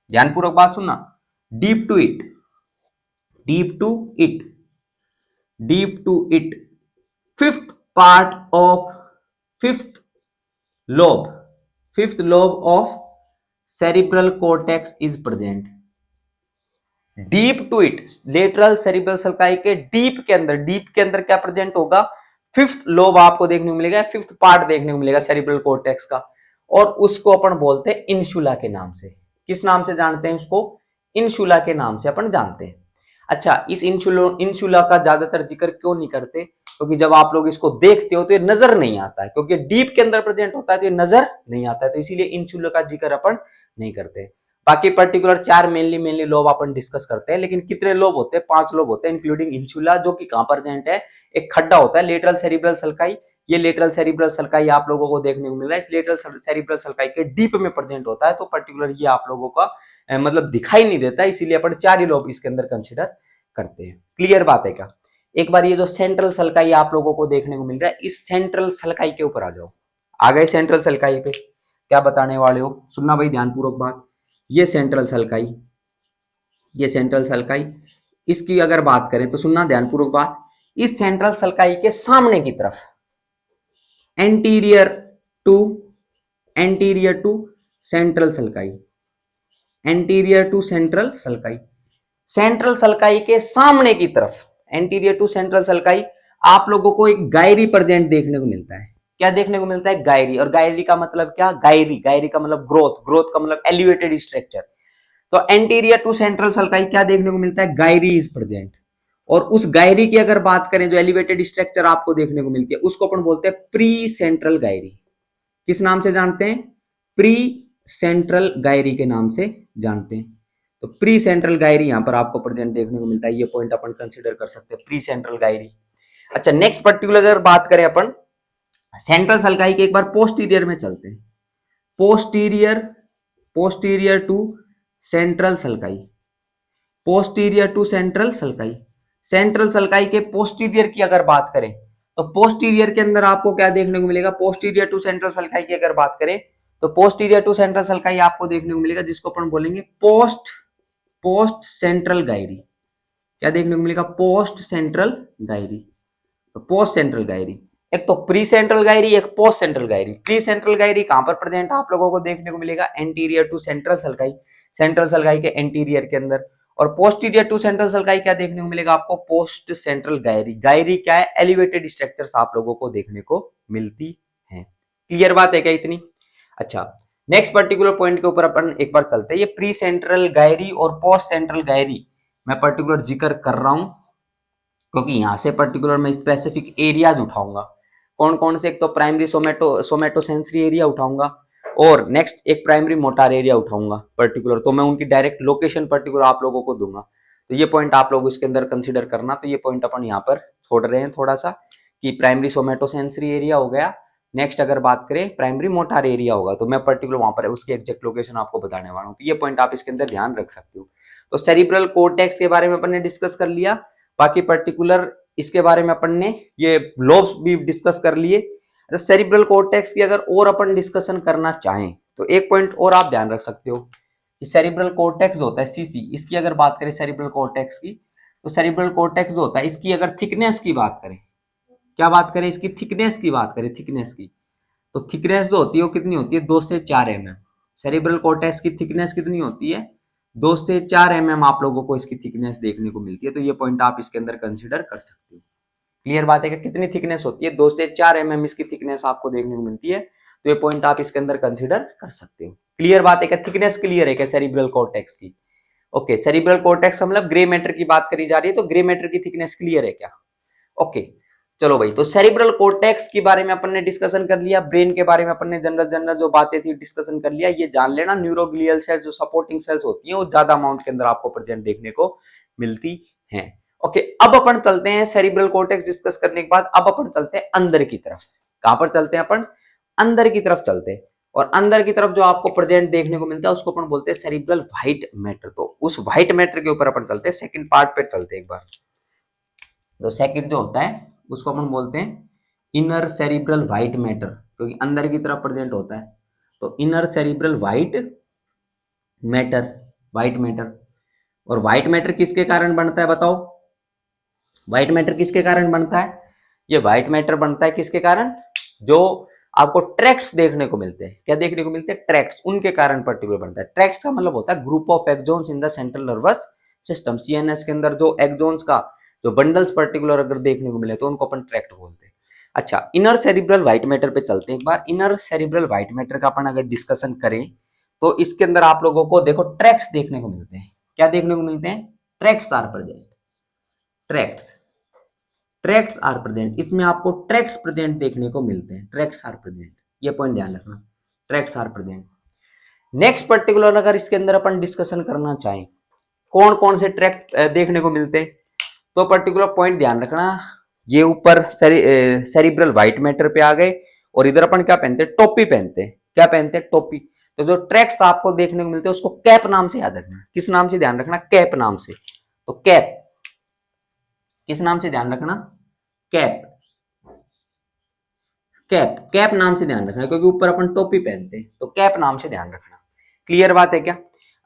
ध्यानपूर्वक बात सुनना, deep to it, deep to it, deep to it, fifth part of fifth lobe of cerebral cortex is present. Deep to it, lateral cerebral sulci के डीप के अंदर क्या प्रेजेंट होगा? फिफ्थ लोब आपको देखने को मिलेगा, फिफ्थ पार्ट देखने को मिलेगा सेरिब्रल कॉर्टेक्स का, और उसको अपन बोलते हैं इंसुला के नाम से। किस नाम से जानते हैं उसको? इंसुला के नाम से अपन जानते हैं। अच्छा, इस इंसुला का ज्यादातर जिक्र क्यों नहीं करते? क्योंकि जब आप लोग इसको देखते हो तो ये नजर नहीं आता है, क्योंकि डीप के अंदर प्रेजेंट होता है तो ये नजर नहीं आता है, तो इसीलिए इंसुला का जिक्र अपन नहीं करते। बाकी पर्टिकुलर 4 मेनली लोब अपन डिस्कस करते हैं, लेकिन कितने लोब होते हैं? 5 लोब होते हैं, इंक्लूडिंग इंसुला, जो कि कहां प्रेजेंट है? एक खड्डा होता है लेटरल सेरिब्रल सल्काई, ये लेटरल सेरिब्रल सल्काई आप लोगों को देखने को मिल रहा है, इस लेटरल सेरिब्रल सल्काई के डीप में प्रेजेंट होता है, तो पर्टिकुलर ये आप लोगों का मतलब दिखाई नहीं देता, इसीलिए अपन 4 ही लोब इसके अंदर कंसिडर करते हैं। क्लियर बात है क्या? एक बार ये जो सेंट्रल सल्काई आप लोगों को देखने को मिल रहा है, इस सेंट्रल सल्काई के ऊपर आ जाओ। आ गए सेंट्रल सल्काई पे? क्या बताने वाले हो? सुनना भाई ध्यानपूर्वक बात। ये सेंट्रल सल्काई, ये सेंट्रल सल्काई, इसकी अगर बात करें तो सुनना ध्यानपूर्वक बात। इस सेंट्रल सल्काई के सामने की तरफ anterior to central sulci, anterior to central sulci, central sulci के सामने की तरफ एंटीरियर टू सेंट्रल सल्काई आप लोगों को एक गायरी प्रेजेंट देखने को मिलता है। क्या देखने को मिलता है? गायरी। और गायरी का मतलब क्या? गायरी का मतलब ग्रोथ का मतलब एलिवेटेड स्ट्रक्चर। तो एंटीरियर टू सेंट्रल सल्काई क्या देखने को मिलता है? Gayri is present. और उस गायरी की अगर बात करें, जो एलिवेटेड स्ट्रक्चर आपको देखने को मिलती है, उसको अपन बोलते हैं प्री सेंट्रल गायरी। किस नाम से जानते हैं? प्री सेंट्रल गायरी के नाम से जानते हैं। तो प्री सेंट्रल गायरी यहां पर आपको प्रेजेंट देखने को मिलता है, ये पॉइंट अपन कंसीडर कर सकते हैं, प्री सेंट्रल गायरी। अच्छा, नेक्स्ट पर्टिकुलर अगर बात करें अपन सेंट्रल सल्काई के, एक बार पोस्टीरियर में चलते हैं। Posterior to central sulci, posterior to central sulci, central sulci के पोस्टीरियर की अगर बात करें तो पोस्टीरियर के अंदर आपको क्या देखने को मिलेगा? पोस्टीरियर टू सेंट्रल सल्काई की अगर बात करें तो पोस्टीरियर टू सेंट्रल सल्काई आपको देखने को मिलेगा, जिसको अपन बोलेंगे पोस्ट सेंट्रल गायरी। क्या देखने को मिलेगा? Post central Gayri. तो पोस्ट सेंट्रल गायरी, एक तो प्री सेंट्रल गायरी, एक post central gyri. Pre central gyri कहां पर प्रेजेंट आप लोगों को देखने को मिलेगा? Anterior to central sulci, central sulci के एंटीरियर के अंदर। और पोस्टीरियर टू सेंट्रल सल्काई क्या देखने को मिलेगा आपको? Post central Gayri. गायरी क्या है? एलिवेटेड स्ट्रक्चर्स आप लोगों को देखने को मिलती है। क्लियर बात है क्या इतनी? अच्छा, नेक्स्ट पर्टिकुलर पॉइंट के ऊपर अपन एक बार चलते हैं। ये प्री सेंट्रल गायरी और पोस्ट सेंट्रल गायरी मैं पर्टिकुलर जिक्र कर रहा हूं, क्योंकि यहां से पर्टिकुलर मैं स्पेसिफिक एरियाज उठाऊंगा। कौन कौन से? एक तो प्राइमरी सोमेटो सेंसरी एरिया उठाऊंगा, और नेक्स्ट एक प्राइमरी मोटार एरिया उठाऊंगा पर्टिकुलर, तो मैं उनकी डायरेक्ट लोकेशन पर्टिकुलर आप लोगों को दूंगा। तो ये पॉइंट आप लोग इसके अंदर कंसीडर करना। तो ये पॉइंट अपन यहाँ पर छोड़ रहे हैं थोड़ा सा, कि प्राइमरी सोमेटो सेंसरी एरिया हो गया, नेक्स्ट अगर बात करें प्राइमरी मोटार एरिया होगा तो मैं पर्टिकुलर वहां पर उसकी एग्जैक्ट लोकेशन आपको बताने वाला हूँ, तो ये पॉइंट आप इसके अंदर ध्यान रख सकते हो। तो सेरिब्रल कोर्टेक्स के बारे में अपन ने डिस्कस कर लिया, बाकी पर्टिकुलर इसके बारे में अपन ने ये लोब्स भी डिस्कस कर लिए। अच्छा, सेरिब्रल कोर्टेक्स की अगर और अपन डिस्कशन करना चाहें तो एक पॉइंट और आप ध्यान रख सकते हो कि सेरिब्रल कोर्टेक्स जो होता है सीसी, इसकी अगर बात करें सेरिब्रल कोर्टेक्स की, तो सेरिब्रल कोर्टेक्स जो होता है इसकी अगर थिकनेस की बात करें, क्या बात करें, इसकी थिकनेस की बात करें, थिकनेस की, तो थिकनेस जो होती है वो कितनी होती है, 2 से 4 mm। सेरिब्रल कोर्टेक्स की थिकनेस कितनी होती है, 2 से 4 mm आप लोगों को इसकी थिकनेस देखने को मिलती है। तो ये पॉइंट आप इसके अंदर कंसिडर कर सकते हो। क्लियर बात है कि कितनी थिकनेस होती है, 2 से 4 mm इसकी थिकनेस आपको देखने को मिलती है। तो ये पॉइंट आप इसके अंदर कंसिडर कर सकते हो। क्लियर बात है कि थिकनेस क्लियर है क्या सेरिब्रल कोर्टेक्स की? ओके, सेरिब्रल कोर्टेक्स मतलब ग्रे मैटर की बात करी जा रही है, तो ग्रे मैटर की थिकनेस क्लियर है क्या? ओके, चलो भाई, तो सेरिब्रल कोर्टेक्स के बारे में अपन ने डिस्कशन कर लिया, ब्रेन के बारे में अपन ने जनरल जनरल जो बातें थी डिस्कशन कर लिया। ये जान लेना न्यूरोग्लियल सेल्स जो सपोर्टिंग सेल्स होती हैं वो ज्यादा अमाउंट के अंदर आपको प्रेजेंट देखने को मिलती हैं। ओके, अब अपन चलते हैं सेरिब्रल कोर्टेक्स डिस्कस करने के बाद, अब अपन चलते हैं अंदर की तरफ। कहां पर चलते हैं अपन? अंदर की तरफ चलते हैं। और अंदर की तरफ जो आपको प्रेजेंट देखने को मिलता है उसको अपन बोलते हैं सेरिब्रल व्हाइट मैटर। तो उस व्हाइट मैटर के ऊपर अपन चलते हैं, सेकंड पार्ट पे चलते हैं एक बार। तो सेकंड जो होता है उसको अपन बोलते हैं इनर सेरिब्रल व्हाइट मैटर, क्योंकि अंदर की तरफ प्रेजेंट होता है। तो inner cerebral white matter, white matter. और व्हाइट मैटर किसके कारण बनता है बताओ? व्हाइट मैटर किसके कारण बनता है? ये व्हाइट मैटर बनता है किसके कारण? जो आपको ट्रैक्ट्स देखने को मिलते हैं। क्या देखने को मिलते हैं? ट्रैक्ट्स, उनके कारण पर्टिकुलर बनता है। ट्रैक्ट्स का मतलब होता है group of exons in the central nervous system. CNS के अंदर जो एक्सोन्स का जो बंडल्स पर्टिकुलर अगर देखने को मिले तो उनको अपन ट्रैक्ट बोलते हैं। अच्छा, इनर सेरिब्रल व्हाइट मैटर पे चलते हैं एक बार। इनर सेरिब्रल व्हाइट मैटर का अपन अगर डिस्कशन करें तो इसके अंदर आप लोगों को देखो ट्रैक्ट्स देखने को मिलते हैं। क्या देखने को मिलते हैं? Tracts are present, tracts, tracts are present. इसमें आपको ट्रैक्ट्स प्रेजेंट देखने को मिलते हैं, ट्रैक्ट्स आर प्रेजेंट, ये पॉइंट ध्यान रखना, tracts are present. Next particular अगर इसके अंदर अपन डिस्कशन करना चाहें कौन कौन से ट्रैक्ट देखने को मिलते हैं, तो पर्टिकुलर पॉइंट ध्यान रखना। ये ऊपर सेरिब्रल व्हाइट मैटर पे आ गए और इधर अपन क्या पहनते हैं? टोपी पहनते हैं। क्या पहनते हैं? टोपी। तो जो ट्रैक्ट्स आपको देखने को मिलते हैं उसको कैप नाम से याद रखना। किस नाम से ध्यान रखना? कैप नाम से। तो कैप किस नाम से ध्यान रखना? कैप, कैप, कैप नाम से ध्यान रखना, क्योंकि ऊपर अपन टोपी पहनते हैं तो कैप नाम से ध्यान रखना। क्लियर बात है क्या?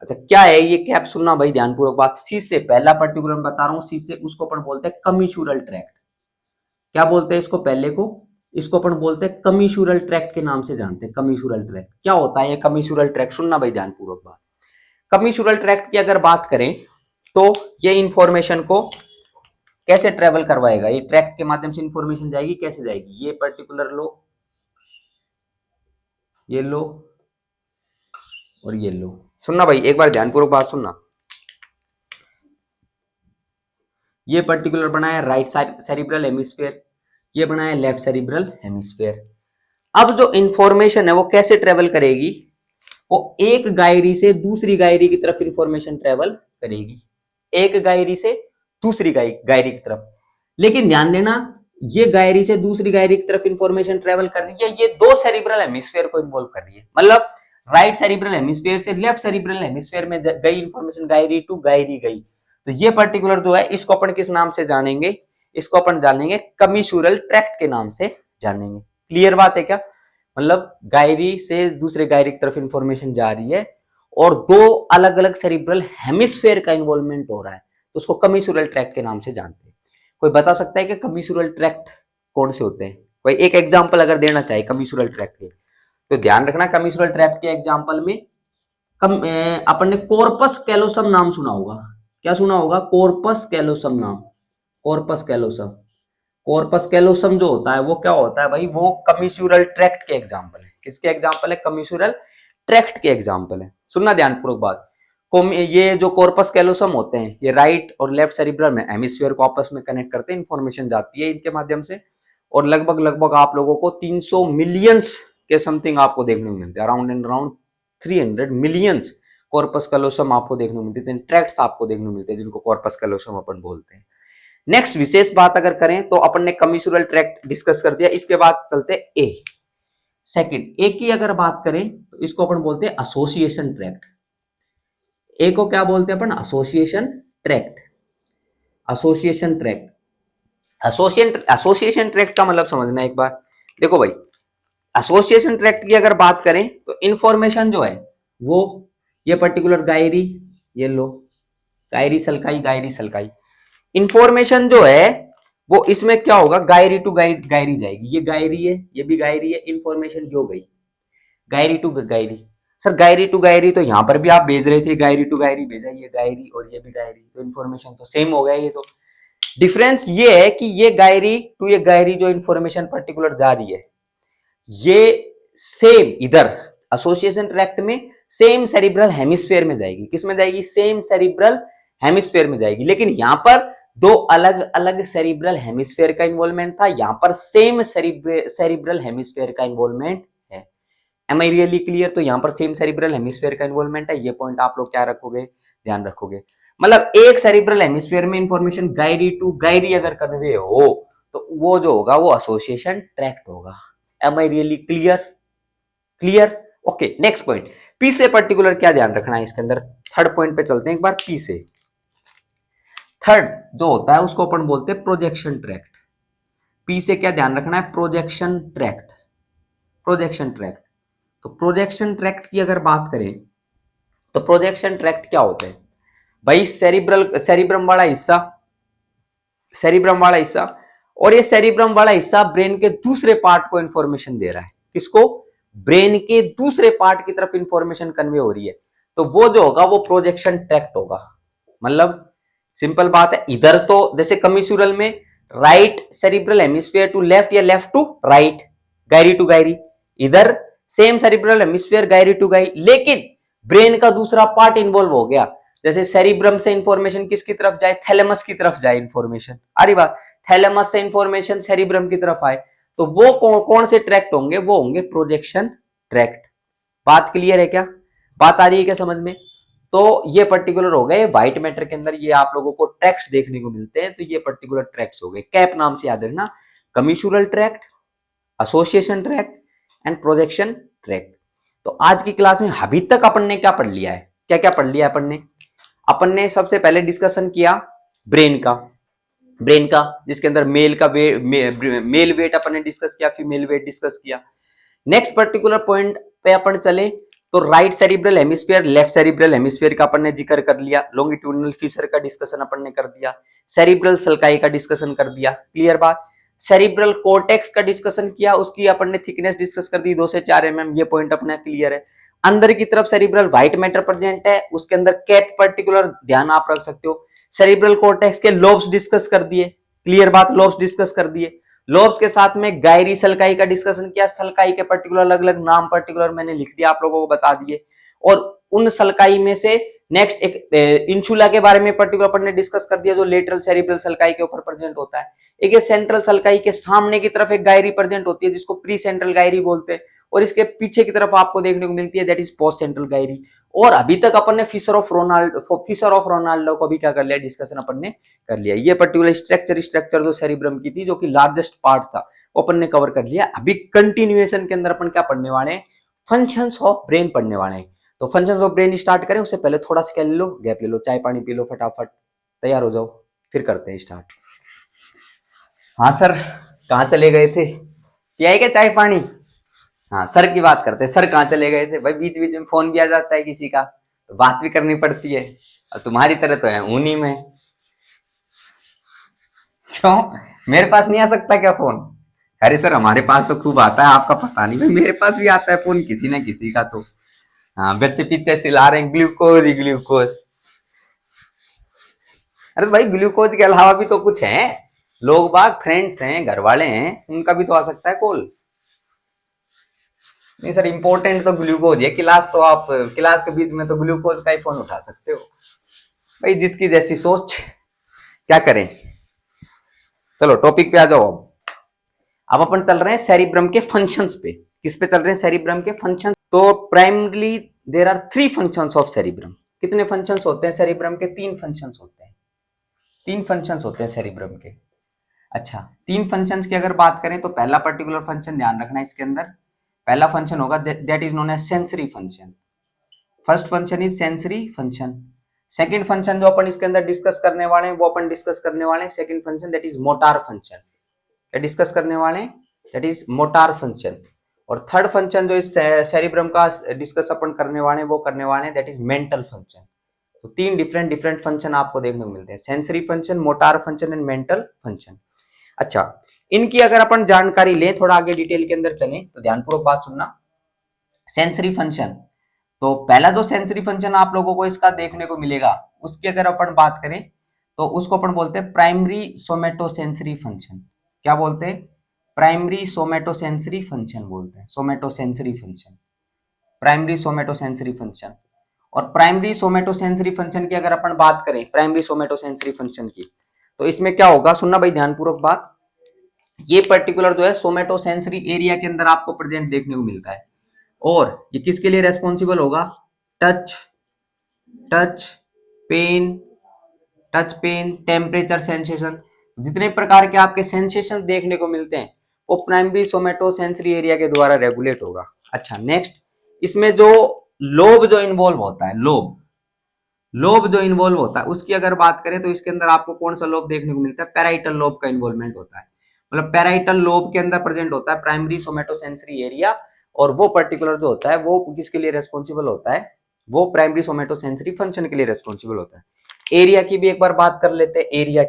अच्छा, क्या है ये कैप? सुनना भाई ध्यानपूर्वक बात। सी से पहला पर्टिकुलर मैं बता रहा हूँ, सी से उसको अपन बोलते हैं कमीशुरल ट्रैक्ट। क्या बोलते हैं इसको? पहले को इसको अपन बोलते हैं कमीशुरल ट्रैक्ट के नाम से जानते हैं। कमीशुरल ट्रैक्ट क्या होता है? ये कमीशुरल ट्रैक्ट सुनना भाई ध्यानपूर्वक बात। कमीशुरल ट्रैक्ट की अगर बात करें तो ये इंफॉर्मेशन को कैसे ट्रेवल करवाएगा? ये ट्रैक्ट के माध्यम से इंफॉर्मेशन जाएगी, कैसे जाएगी? ये पर्टिकुलर लो, ये लो और ये लो। सुनना भाई एक बार ध्यानपूर्वक बात सुनना। ये पर्टिकुलर बनाया राइट साइड सेरिब्रल हेमिस्फीयर, ये बनाया लेफ्ट सेरिब्रल हेमिस्फीयर। अब जो इंफॉर्मेशन है वो कैसे ट्रेवल करेगी? वो एक गायरी से दूसरी गायरी की तरफ इंफॉर्मेशन ट्रेवल करेगी, एक गायरी से दूसरी गायरी की तरफ। लेकिन ध्यान देना, ये गायरी से दूसरी गायरी की तरफ इंफॉर्मेशन ट्रेवल कर रही है, ये दो सेरिब्रल हेमिस्फीयर को इन्वॉल्व कर रही है। मतलब राइट सेरिब्रल हेमिस्फीयर से लेफ्ट सेरिब्रल हेमिस्फीयर में गई इंफॉर्मेशन, गायरी टू गायरी गई। तो ये पर्टिकुलर जो है इसको अपन किस नाम से जानेंगे? इसको अपन जानेंगे कमीशुरल ट्रैक्ट के नाम से जानेंगे। क्लियर बात है क्या? मतलब गायरी से दूसरे गायरी की तरफ इंफॉर्मेशन जा रही है और दो अलग अलग सेरिब्रल हेमिस्फीयर का इन्वॉल्वमेंट हो रहा है, तो उसको कमीशुरल ट्रैक्ट के नाम से जानते हैं। कोई बता सकता है कि कमीशुरल ट्रैक्ट कौन से होते हैं? कोई एक एग्जांपल अगर देना चाहे कमीशुरल ट्रैक्ट के, तो ध्यान रखना कमीशुरल ट्रैक्ट के एग्जांपल में अपन ने कॉर्पस कैलोसम नाम सुना होगा। क्या सुना होगा? कॉर्पस कैलोसम नाम, कॉर्पस कैलोसम। कॉर्पस कैलोसम जो होता है वो क्या होता है भाई? वो कमीशुरल ट्रैक्ट के एग्जांपल है। किसके एग्जांपल है? कमीशुरल ट्रैक्ट के एग्जांपल है। सुनना ध्यानपूर्वक बात। ये जो कॉर्पस कैलोसम होते हैं ये राइट और लेफ्ट सेरिब्रल में हेमिस्फीयर को आपस में कनेक्ट करते हैं, इंफॉर्मेशन जाती है इनके माध्यम से। और लगभग लगभग आप लोगों को 300 मिलियंस के समथिंग आपको देखने को मिलते हैं, around and around 300 millions corpus callosum आपको देखने को मिलते हैं, ट्रैक्ट्स आपको देखने को मिलते हैं जिनको कॉर्पस कैलोसम अपन बोलते हैं। नेक्स्ट विशेष बात अगर करें तो अपन ने कमीशुरल ट्रैक्ट डिस्कस कर दिया, इसके बाद चलते ए। सेकंड, ए की अगर बात करें तो इसको अपन बोलते हैं एसोसिएशन ट्रैक्ट। ए को क्या बोलते हैं अपन? Association tract. Association tract, association tract का मतलब समझना एक बार। देखो भाई, एसोसिएशन ट्रैक्ट की अगर बात करें तो इंफॉर्मेशन जो है वो ये पर्टिकुलर गायरी, ये लो gyri sulci, gyri sulci, information जो है वो इसमें क्या होगा, गायरी टू गायरी जाएगी। ये गायरी है, ये भी गायरी है, इंफॉर्मेशन जो गई gyri to gyri. Sir gyri to gyri तो यहां पर भी आप भेज रहे थे, गायरी टू गायरी भेजा, ये गायरी और ये भी गायरी, तो इंफॉर्मेशन तो सेम हो गया। ये तो डिफरेंस ये है कि ये गायरी टू ये गायरी जो इंफॉर्मेशन पर्टिकुलर जा रही है, ये सेम इधर एसोसिएशन ट्रैक्ट में सेम सेरिब्रल हेमिस्फेयर में जाएगी। किस में जाएगी? सेम सेरिब्रल हेमिस्फेयर में जाएगी। लेकिन यहां पर दो अलग अलग सेरिब्रल हेमिस्फेयर का इन्वॉल्वमेंट था, यहां पर सेम सेरिब्रल हेमिस्फेयर का इन्वॉल्वमेंट है। Am I really clear? तो यहां पर सेम सेरिब्रल हेमिस्फेयर का इन्वॉल्वमेंट है। ये पॉइंट आप लोग क्या रखोगे, ध्यान रखोगे। मतलब एक सेरिब्रल हेमिस्फेयर में इंफॉर्मेशन गायरी टू गायरी अगर कन्वे हो तो वो जो होगा वो एसोसिएशन ट्रैक्ट होगा। Am I really clear? Clear? Okay, next point, P से पर्टिकुलर क्या ध्यान रखना है इसके अंदर। थर्ड पॉइंट पे चलते हैं एक बार। पी से थर्ड जो होता है उसको अपन बोलते हैं प्रोजेक्शन ट्रैक्ट। पी से क्या ध्यान रखना है? Projection tract. प्रोजेक्शन ट्रैक्ट, तो प्रोजेक्शन ट्रैक्ट की अगर बात करें तो प्रोजेक्शन ट्रैक्ट क्या होते हैं भाई? सेरिब्रम वाला हिस्सा, सेरिब्रम वाला हिस्सा, और ये सेरिब्रम वाला हिस्सा ब्रेन के दूसरे पार्ट को इंफॉर्मेशन दे रहा है। किसको? ब्रेन के दूसरे पार्ट की तरफ इंफॉर्मेशन कन्वे हो रही है, तो वो जो होगा वो प्रोजेक्शन ट्रैक्ट होगा। मतलब सिंपल बात है, इधर तो जैसे कमिश्यूरल में right cerebral hemisphere to left या left to right, gyri to gyri, इधर same cerebral hemisphere gyri to gyri, लेकिन ब्रेन का दूसरा पार्ट इन्वॉल्व हो गया। जैसे सेरिब्रम से इंफॉर्मेशन किसकी तरफ जाए? थैलेमस की तरफ जाए इंफॉर्मेशन। अरे बात, थैलेमस से इंफॉर्मेशन सेरिब्रम की तरफ आए, तो वो कौन से ट्रैक्ट होंगे? वो होंगे प्रोजेक्शन ट्रैक्ट। बात क्लियर है क्या? बात आ रही है क्या समझ में? तो ये पर्टिकुलर हो गए व्हाइट मैटर के अंदर, ये आप लोगों को ट्रैक्ट्स देखने को मिलते हैं, तो ये पर्टिकुलर ट्रैक्ट्स हो गए। कैप नाम से याद रखना, commissural tract, association tract and projection tract. तो आज की क्लास में अभी तक अपन ने क्या पढ़ लिया है? क्या क्या पढ़ लिया है अपन ने सबसे पहले डिस्कशन किया ब्रेन का, जिसके अंदर मेल का मेल वेट अपन ने डिस्कस किया, फीमेल वेट डिस्कस किया। नेक्स्ट पर्टिकुलर पॉइंट पे अपन चले तो right cerebral hemisphere, left cerebral hemisphere का अपन ने जिक्र कर लिया, लॉन्गिट्यूडिनल फिशर का डिस्कशन अपन ने कर दिया, सेरिब्रल सल्काई का डिस्कशन कर दिया। क्लियर बात? सेरिब्रल कोर्टेक्स का डिस्कशन किया, उसकी अपन ने थिकनेस डिस्कस कर दी 2 से 4 mm, ये पॉइंट अपना क्लियर है। अंदर की तरफ सेरिब्रल व्हाइट मैटर प्रेजेंट है, उसके अंदर कैप पर्टिकुलर ध्यान आप रख सकते हो। सेरिब्रल कोर्टेक्स के लोब्स डिस्कस कर दिए। क्लियर बात? लोब्स डिस्कस कर दिए। लोब्स के साथ में गायरी सल्काई का डिस्कशन किया, सल्काई के पर्टिकुलर अलग अलग नाम पर्टिकुलर मैंने लिख दिया, आप लोगों को बता दिए। और उन सल्काई में से नेक्स्ट एक इंसुला के बारे में पर्टिकुलर अपन ने डिस्कस कर दिया, जो लेटरल सेरिब्रल सल्काई के ऊपर प्रेजेंट होता है। एक सेंट्रल सल्काई के सामने की तरफ एक गायरी प्रेजेंट होती है, जिसको प्री सेंट्रल गायरी बोलते हैं, और इसके पीछे की तरफ आपको देखने को मिलती है, that is post central Gayri. और अभी तक अपन ने फिशर ऑफ रोनाल्डो को भी क्या कर लिया, डिस्कशन अपन ने कर लिया। ये पर्टिकुलर स्ट्रक्चर जो सेरिब्रम की थी, जो कि लार्जेस्ट पार्ट था, वो अपन ने कवर कर लिया। अभी कंटिन्यूएशन के अंदर अपन क्या पढ़ने वाले हैं? फंक्शंस ऑफ ब्रेन पढ़ने वाले हैं। तो फंक्शंस ऑफ ब्रेन स्टार्ट करें उससे पहले थोड़ा सा क्या ले लो, गैप ले लो, चाय पानी पी लो, फटाफट तैयार हो जाओ, फिर करते हैं स्टार्ट। हाँ सर, कहाँ चले गए थे? पिया क्या चाय पानी? हाँ सर की बात करते हैं। सर कहाँ चले गए थे भाई? बीच बीच में फोन भी आ जाता है किसी का, तो बात भी करनी पड़ती है। और तुम्हारी तरह तो है उन्हीं में। क्यों, मेरे पास नहीं आ सकता क्या फोन? अरे सर हमारे पास तो खूब आता है, आपका पता नहीं भाई, मेरे पास भी आता है फोन किसी ना किसी का। तो हाँ, बच्चे पीछे चिल्ला रहे हैं ग्लूकोज ही ग्लूकोज। अरे भाई ग्लूकोज के अलावा भी तो कुछ है, लोग बाग फ्रेंड्स हैं, घर वाले हैं, उनका भी तो आ सकता है कॉल। नहीं सर, इंपॉर्टेंट तो ग्लूकोज है। क्लास तो आप क्लास के बीच में तो ग्लूकोज का ही फोन उठा सकते हो भाई, जिसकी जैसी सोच, क्या करें। चलो टॉपिक पे आ जाओ। अब अपन चल रहे हैं सेरिब्रम के फंक्शंस पे। किस पे चल रहे हैं? सेरिब्रम के फंक्शन। तो primarily there are 3 functions of cerebrum. कितने फंक्शंस होते हैं सेरिब्रम के? 3 फंक्शंस होते हैं। 3 फंक्शंस होते हैं सेरिब्रम के। अच्छा, 3 फंक्शंस की अगर बात करें तो पहला पर्टिकुलर फंक्शन ध्यान रखना इसके अंदर, पहला फंक्शन होगा that is known as sensory function. First function is sensory function. Second function जो अपन इसके अंदर डिस्कस करने वाले हैं वो अपन डिस्कस करने वाले हैं second function that is motor function. क्या डिस्कस करने वाले हैं? That is motor function. और थर्ड फंक्शन जो इस सेरिब्रम का डिस्कस अपन करने वाले हैं वो करने वाले हैं दैट इज मेंटल फंक्शन। तो तीन डिफरेंट फंक्शन आपको देखने को मिलते हैं, sensory function, motor function and mental function. अच्छा, इनकी अगर अपन जानकारी लें, थोड़ा आगे डिटेल के अंदर चलें तो ध्यानपूर्वक बात सुनना। सेंसरी फंक्शन, तो पहला जो सेंसरी फंक्शन आप लोगों को इसका देखने को मिलेगा उसकी अगर अपन बात करें तो उसको अपन बोलते हैं प्राइमरी सोमेटोसेंसरी फंक्शन। क्या बोलते हैं? प्राइमरी सोमेटोसेंसरी फंक्शन बोलते हैं, सोमेटोसेंसरी फंक्शन, प्राइमरी सोमेटोसेंसरी फंक्शन। और प्राइमरी सोमेटोसेंसरी फंक्शन की अगर अपन बात करें, प्राइमरी सोमेटोसेंसरी फंक्शन की, तो इसमें क्या होगा, सुनना भाई ध्यानपूर्वक बात। ये पर्टिकुलर जो है सोमेटोसेंसरी एरिया के अंदर आपको प्रेजेंट देखने को मिलता है। और ये किसके लिए रेस्पॉन्सिबल होगा? Touch, touch pain, touch pain, temperature sensation, जितने प्रकार के आपके सेंसेशन देखने को मिलते हैं वो प्राइमरी सोमेटोसेंसरी एरिया के द्वारा रेगुलेट होगा। अच्छा, नेक्स्ट, इसमें जो लोब जो इन्वॉल्व होता है, लोब जो इन्वॉल्व होता है उसकी अगर बात करें तो इसके अंदर आपको कौन सा लोब देखने को मिलता है? पैराइटल लोब का इन्वॉल्वमेंट होता है। मतलब पैराइटल लोब के अंदर प्रेजेंट होता है प्राइमरी सोमेटोसेंसरी एरिया, और वो पर्टिकुलर जो होता है वो किसके लिए रेस्पॉन्सिबल होता है? वो प्राइमरी सोमेटोसेंसरी फंक्शन के लिए रेस्पॉन्सिबल होता है। एरिया की भी एक बार बात कर लेते हैं, एरिया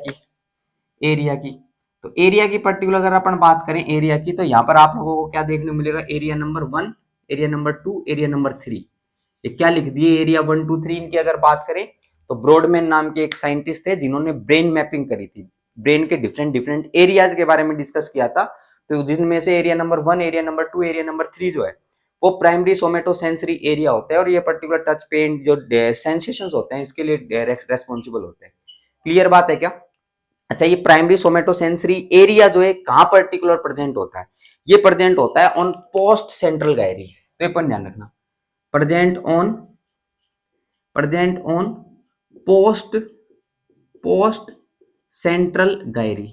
की तो एरिया की पर्टिकुलर अगर अपन बात करें एरिया की, तो यहाँ पर आप लोगों को क्या देखने को मिलेगा? Area number 1, area number 2, area number 3। ये क्या लिख दिए? एरिया 1, 2, 3 इनकी अगर बात करें तो ब्रॉडमैन नाम के एक साइंटिस्ट थे जिन्होंने ब्रेन मैपिंग करी थी, ब्रेन के डिफरेंट एरियाज के बारे में डिस्कस किया था। तो जिनमें से area number 1, area number 2, area number 3 जो है वो प्राइमरी सोमेटोसेंसरी एरिया होता है, और ये पर्टिकुलर टच पेन जो सेंसेशंस होते हैं इसके लिए रेस्पॉन्सिबल होते हैं। क्लियर बात है क्या? अच्छा, ये प्राइमरी सोमेटोसेंसरी एरिया जो है कहां पर्टिकुलर प्रेजेंट होता है? ये प्रेजेंट होता है ऑन पोस्ट सेंट्रल गायरी। तो ये पर ध्यान रखना, present on post central Gayri,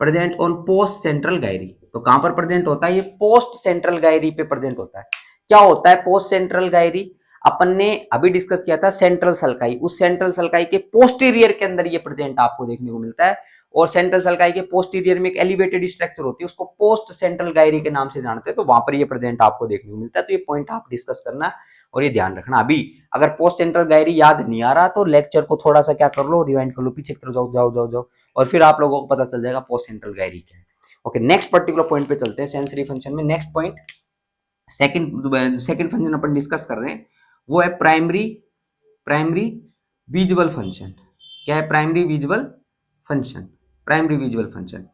present on post central Gayri. तो कहां पर प्रेजेंट होता है? ये पोस्ट सेंट्रल गायरी पे प्रेजेंट होता है। क्या होता है पोस्ट सेंट्रल गायरी? अपन ने अभी डिस्कस किया था सेंट्रल सल्काई, उस सेंट्रल सल्काई के पोस्टीरियर के अंदर ये प्रेजेंट आपको देखने को मिलता है। और सेंट्रल सल्काई के पोस्टीरियर में एक एलिवेटेड स्ट्रक्चर होती है, उसको पोस्ट सेंट्रल गायरी के नाम से जानते हैं, तो वहां पर ये प्रेजेंट आपको देखने को मिलता है। तो ये पॉइंट आप डिस्कस करना और ये ध्यान रखना। अभी अगर पोस्ट सेंट्रल गायरी याद नहीं आ रहा तो लेक्चर को थोड़ा सा क्या कर लो, रिवाइंड कर लो, पीछे की तरफ जाओ और फिर आप लोगों को पता चल जाएगा पोस्ट सेंट्रल गायरी क्या है। ओके, नेक्स्ट पर्टिकुलर पॉइंट पे चलते हैं सेंसरी फंक्शन में। नेक्स्ट पॉइंट, सेकंड फंक्शन अपन डिस्कस कर रहे हैं वो है प्राइमरी विजुअल फंक्शन। क्या है? Primary visual function.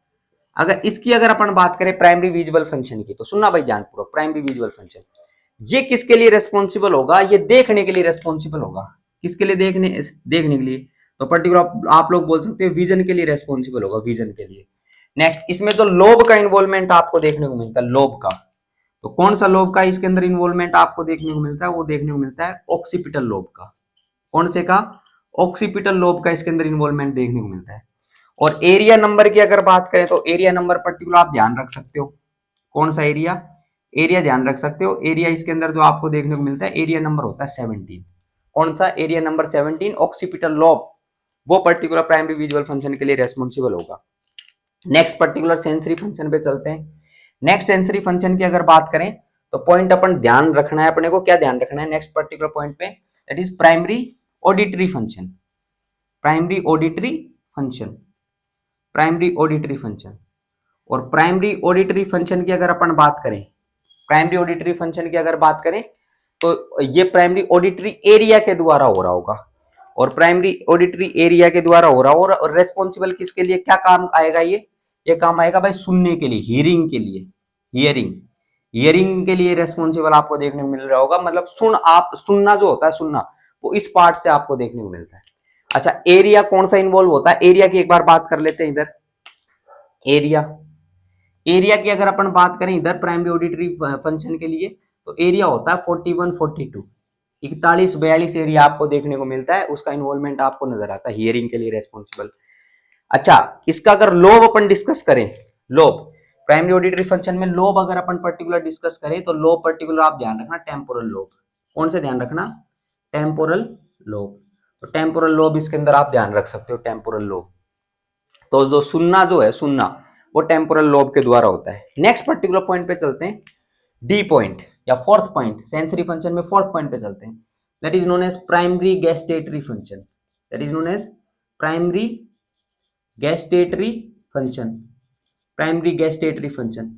अगर इसकी अगर अपन बात करें प्राइमरी विजुअल फंक्शन की, तो सुनना भाई ध्यानपूर्वक, प्राइमरी विजुअल फंक्शन ये किसके लिए रेस्पॉन्सिबल होगा? ये देखने के लिए रेस्पॉन्सिबल होगा। किसके लिए? देखने के लिए। तो पर्टिकुलर आप लोग बोल सकते हो विजन के लिए रेस्पॉन्सिबल होगा, विजन के लिए। नेक्स्ट, इसमें जो लोब का इन्वॉल्वमेंट आपको देखने को मिलता है, लोब का, तो कौन सा लोब का इसके अंदर इन्वॉल्वमेंट आपको देखने को मिलता है? वो देखने को मिलता है ऑक्सीपिटल लोब का। कौन से का? ऑक्सीपिटल लोब का इसके अंदर इन्वॉल्वमेंट देखने को मिलता है। और एरिया नंबर की अगर बात करें तो एरिया नंबर पर्टिकुलर आप ध्यान रख सकते हो, कौन सा एरिया? एरिया ध्यान रख सकते हो। एरिया इसके अंदर जो आपको देखने को मिलता है एरिया नंबर होता है 17। कौन सा? एरिया नंबर 17, ऑक्सीपिटल लोब, वो पर्टिकुलर प्राइमरी विजुअल फंक्शन के लिए रेस्पॉन्सिबल होगा। नेक्स्ट पर्टिकुलर सेंसरी फंक्शन पे चलते हैं। नेक्स्ट सेंसरी फंक्शन की अगर बात करें तो पॉइंट अपन ध्यान रखना है, अपने को क्या ध्यान रखना है नेक्स्ट पर्टिकुलर पॉइंट पे? That is primary auditory function. Primary auditory function. और प्राइमरी ऑडिटरी फंक्शन की अगर अपन बात करें, तो ये प्राइमरी ऑडिटरी एरिया के द्वारा हो रहा होगा, और प्राइमरी ऑडिटरी एरिया के द्वारा हो रहा होगा। और रेस्पॉन्सिबल किसके लिए? क्या काम आएगा? ये काम आएगा भाई सुनने के लिए, हियरिंग के लिए। हियरिंग के लिए रेस्पॉन्सिबल आपको देखने को मिल रहा होगा। मतलब सुनना जो होता है, सुनना, वो इस पार्ट से आपको देखने को मिलता है। अच्छा, एरिया कौन सा इन्वॉल्व होता है? एरिया की एक बार बात कर लेते हैं इधर। एरिया की अगर अपन बात करें इधर प्राइमरी ऑडिटरी फंक्शन के लिए, तो एरिया होता है 41, 42, 41, 42 एरिया आपको देखने को मिलता है। उसका इन्वॉल्वमेंट आपको नजर आता है, हियरिंग के लिए रेस्पॉन्सिबल। अच्छा, इसका अगर लोब अपन डिस्कस करें, लोब प्राइमरी ऑडिटरी फंक्शन में लोब अगर अपन पर्टिकुलर डिस्कस करें तो लोब पर्टिकुलर आप ध्यान रखना टेम्पोरल लोब। कौन से ध्यान रखना? Temporal lobe. तो टेम्पोरल लोब इसके अंदर आप ध्यान रख सकते हो, टेम्पोरल लोब। तो जो सुनना जो है, सुनना वो टेम्पोरल लोब के द्वारा होता है। नेक्स्ट पर्टिकुलर पॉइंट पे चलते हैं, डी पॉइंट या फोर्थ पॉइंट, सेंसरी फंक्शन में फोर्थ पॉइंट पे चलते हैं। That is known as primary gustatory function. That is known as primary gustatory function. Primary gustatory function.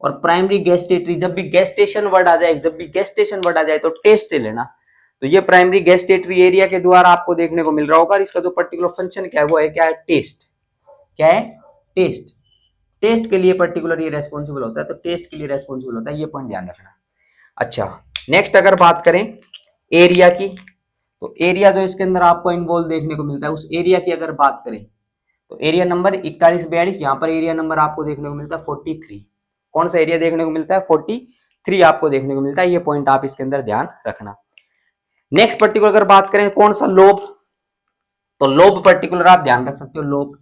और प्राइमरी गैस्टेटरी, जब भी गैस्टेशन वर्ड आ जाए, जब भी गैस्टेशन वर्ड आ जाए तो टेस्ट से लेना। तो ये प्राइमरी गैस्टेटरी एरिया के द्वारा आपको देखने को मिल रहा होगा। इसका जो पर्टिकुलर फंक्शन क्या है वो है, क्या है? टेस्ट। क्या है? टेस्ट। टेस्ट के लिए पर्टिकुलर ये रेस्पॉन्सिबल होता है, तो टेस्ट के लिए रेस्पॉन्सिबल होता है, ये पॉइंट ध्यान रखना। अच्छा, नेक्स्ट अगर बात करें एरिया की, तो एरिया जो इसके अंदर आपको इन्वॉल्व देखने को मिलता है, उस एरिया की अगर बात करें तो एरिया नंबर 4142, यहाँ पर एरिया नंबर आपको देखने को मिलता है 43। कौन सा एरिया देखने को मिलता है? 43 आपको देखने को मिलता है। ये पॉइंट आप इसके अंदर ध्यान रखना। नेक्स्ट पर्टिकुलर अगर बात करें कौन सा? लोब। तो लोब पर्टिकुलर आप ध्यान रख सकते हो, लोब।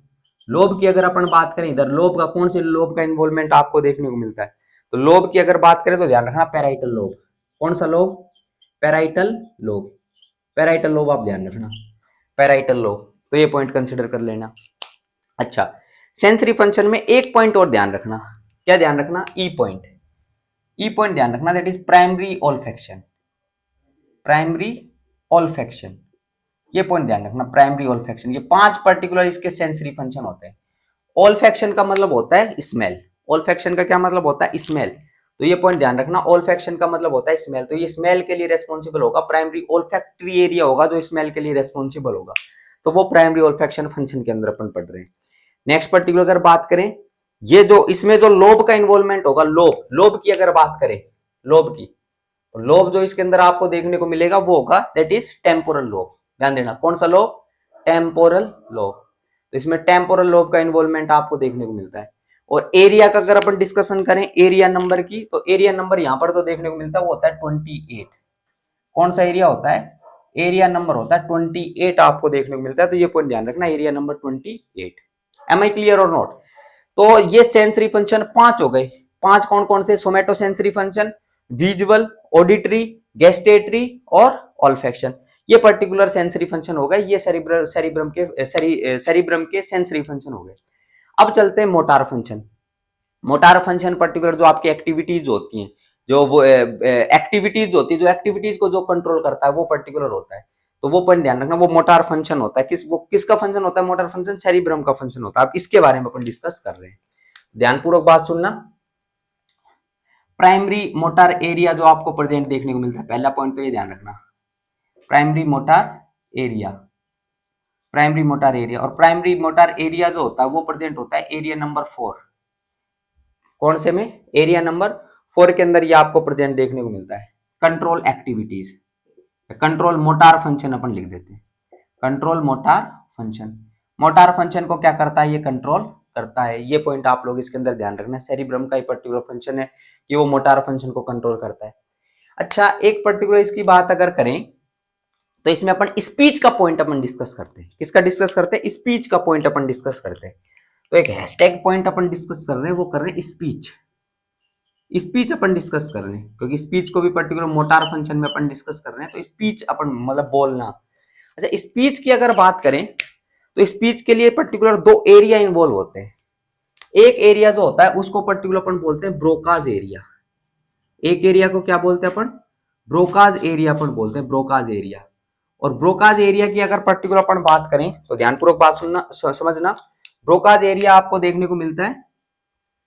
लोब की अगर अपन बात करें, इधर लोब का, कौन से लोब का इन्वॉल्वमेंट आपको देखने को मिलता है? तो लोब की अगर बात करें तो ध्यान रखना पैराइटल लोब। कौन सा lobe? Parietal lobe. Parietal lobe आप ध्यान रखना, पैराइटल लोब। तो ये पॉइंट कंसिडर कर लेना। अच्छा, सेंसरी फंक्शन में एक पॉइंट और ध्यान रखना। क्या ध्यान रखना? ई पॉइंट। ई पॉइंट ध्यान रखना, that is primary olfaction. Primary olfaction, ये पॉइंट ध्यान रखना, प्राइमरी ऑल्फैक्शन। ये 5 पर्टिकुलर इसके सेंसरी फंक्शन होते हैं। ऑल्फैक्शन का मतलब होता है स्मेल। ऑल्फैक्शन का क्या मतलब होता है? स्मेल। तो ये पॉइंट ध्यान रखना, ऑल्फैक्शन का मतलब होता है स्मेल। तो ये स्मेल के लिए रेस्पॉन्सिबल होगा, प्राइमरी ऑल्फैक्टरी एरिया होगा जो स्मेल के लिए रेस्पॉन्सिबल होगा। तो वो प्राइमरी ऑल्फैक्शन फंक्शन के अंदर अपन पढ़ रहे हैं। नेक्स्ट पर्टिकुलर अगर बात करें, ये जो इसमें जो लोब का इन्वॉल्वमेंट होगा, लोब, लोब की अगर बात करें, लोब की, तो लोब जो इसके अंदर आपको देखने को मिलेगा वो होगा, दैट इज टेम्पोरल लोब। ध्यान देना, कौन सा लोब? Temporal lobe. तो इसमें टेम्पोरल लोब का इन्वॉल्वमेंट आपको देखने को मिलता है। और एरिया का अगर अपन डिस्कशन करें, एरिया नंबर की, तो एरिया नंबर यहां पर तो देखने को मिलता है वो होता है 28। कौन सा एरिया होता है? एरिया नंबर होता है 28 आपको देखने को मिलता है। तो ये पॉइंट ध्यान रखना, area number 28। Am I clear और नॉट? तो ये सेंसरी फंक्शन 5 हो गए। 5 कौन कौन से? Somatosensory function, visual, auditory, gustatory और ऑल्फैक्शन। ये पर्टिकुलर सेंसरी फंक्शन हो गए। ये सेरिब्रम के सेंसरी फंक्शन हो गए। अब चलते हैं motor function. Motor function particular जो आपकी एक्टिविटीज होती हैं, जो वो एक्टिविटीज होती है, जो एक्टिविटीज को जो कंट्रोल करता है वो पर्टिकुलर होता है। तो वो पॉइंट ध्यान रखना, वो मोटार फंक्शन होता है। किसका फंक्शन होता है? मोटार फंक्शन सेरिब्रम का फंक्शन होता है। अब इसके बारे में अपन डिस्कस कर रहे हैं, ध्यानपूर्वक बात सुनना। प्राइमरी मोटार एरिया जो आपको प्रेजेंट देखने को मिलता है, पहला पॉइंट तो ये ध्यान रखना, primary motor area. Primary motor area, और प्राइमरी मोटार एरिया जो होता है वो प्रेजेंट होता है एरिया नंबर 4। कौन से में? एरिया नंबर 4 के अंदर ये आपको प्रेजेंट देखने को मिलता है। Control activities, control motor function अपन लिख देते हैं, control motor function. Motor function को क्या करता है? ये कंट्रोल करता है। ये पॉइंट आप लोग इसके अंदर ध्यान रखना, सेरिब्रम का ही पर्टिकुलर फंक्शन है कि वो मोटार फंक्शन को कंट्रोल करता है। अच्छा, एक पर्टिकुलर इसकी बात अगर करें तो इसमें अपन स्पीच का पॉइंट अपन डिस्कस करते हैं। किसका डिस्कस करते हैं? स्पीच का पॉइंट अपन डिस्कस करते हैं। तो एक हैशटैग पॉइंट अपन डिस्कस कर रहे हैं, वो कर रहे हैं स्पीच। स्पीच अपन डिस्कस कर रहे हैं क्योंकि स्पीच को भी पर्टिकुलर मोटार फंक्शन में अपन डिस्कस कर रहे हैं। तो स्पीच अपन मतलब बोलना। अच्छा, स्पीच की अगर बात करें तो स्पीच के लिए पर्टिकुलर 2 एरिया इन्वॉल्व होते हैं। एक एरिया जो होता है उसको पर्टिकुलर अपन बोलते हैं ब्रोकाज एरिया। एक एरिया को क्या बोलते हैं अपन? ब्रोकाज एरिया अपन बोलते हैं, ब्रोकाज एरिया। और ब्रोकाज एरिया की अगर पर्टिकुलर अपन बात करें तो ध्यानपूर्वक बात सुनना, समझना। ब्रोकाज एरिया आपको देखने को मिलता है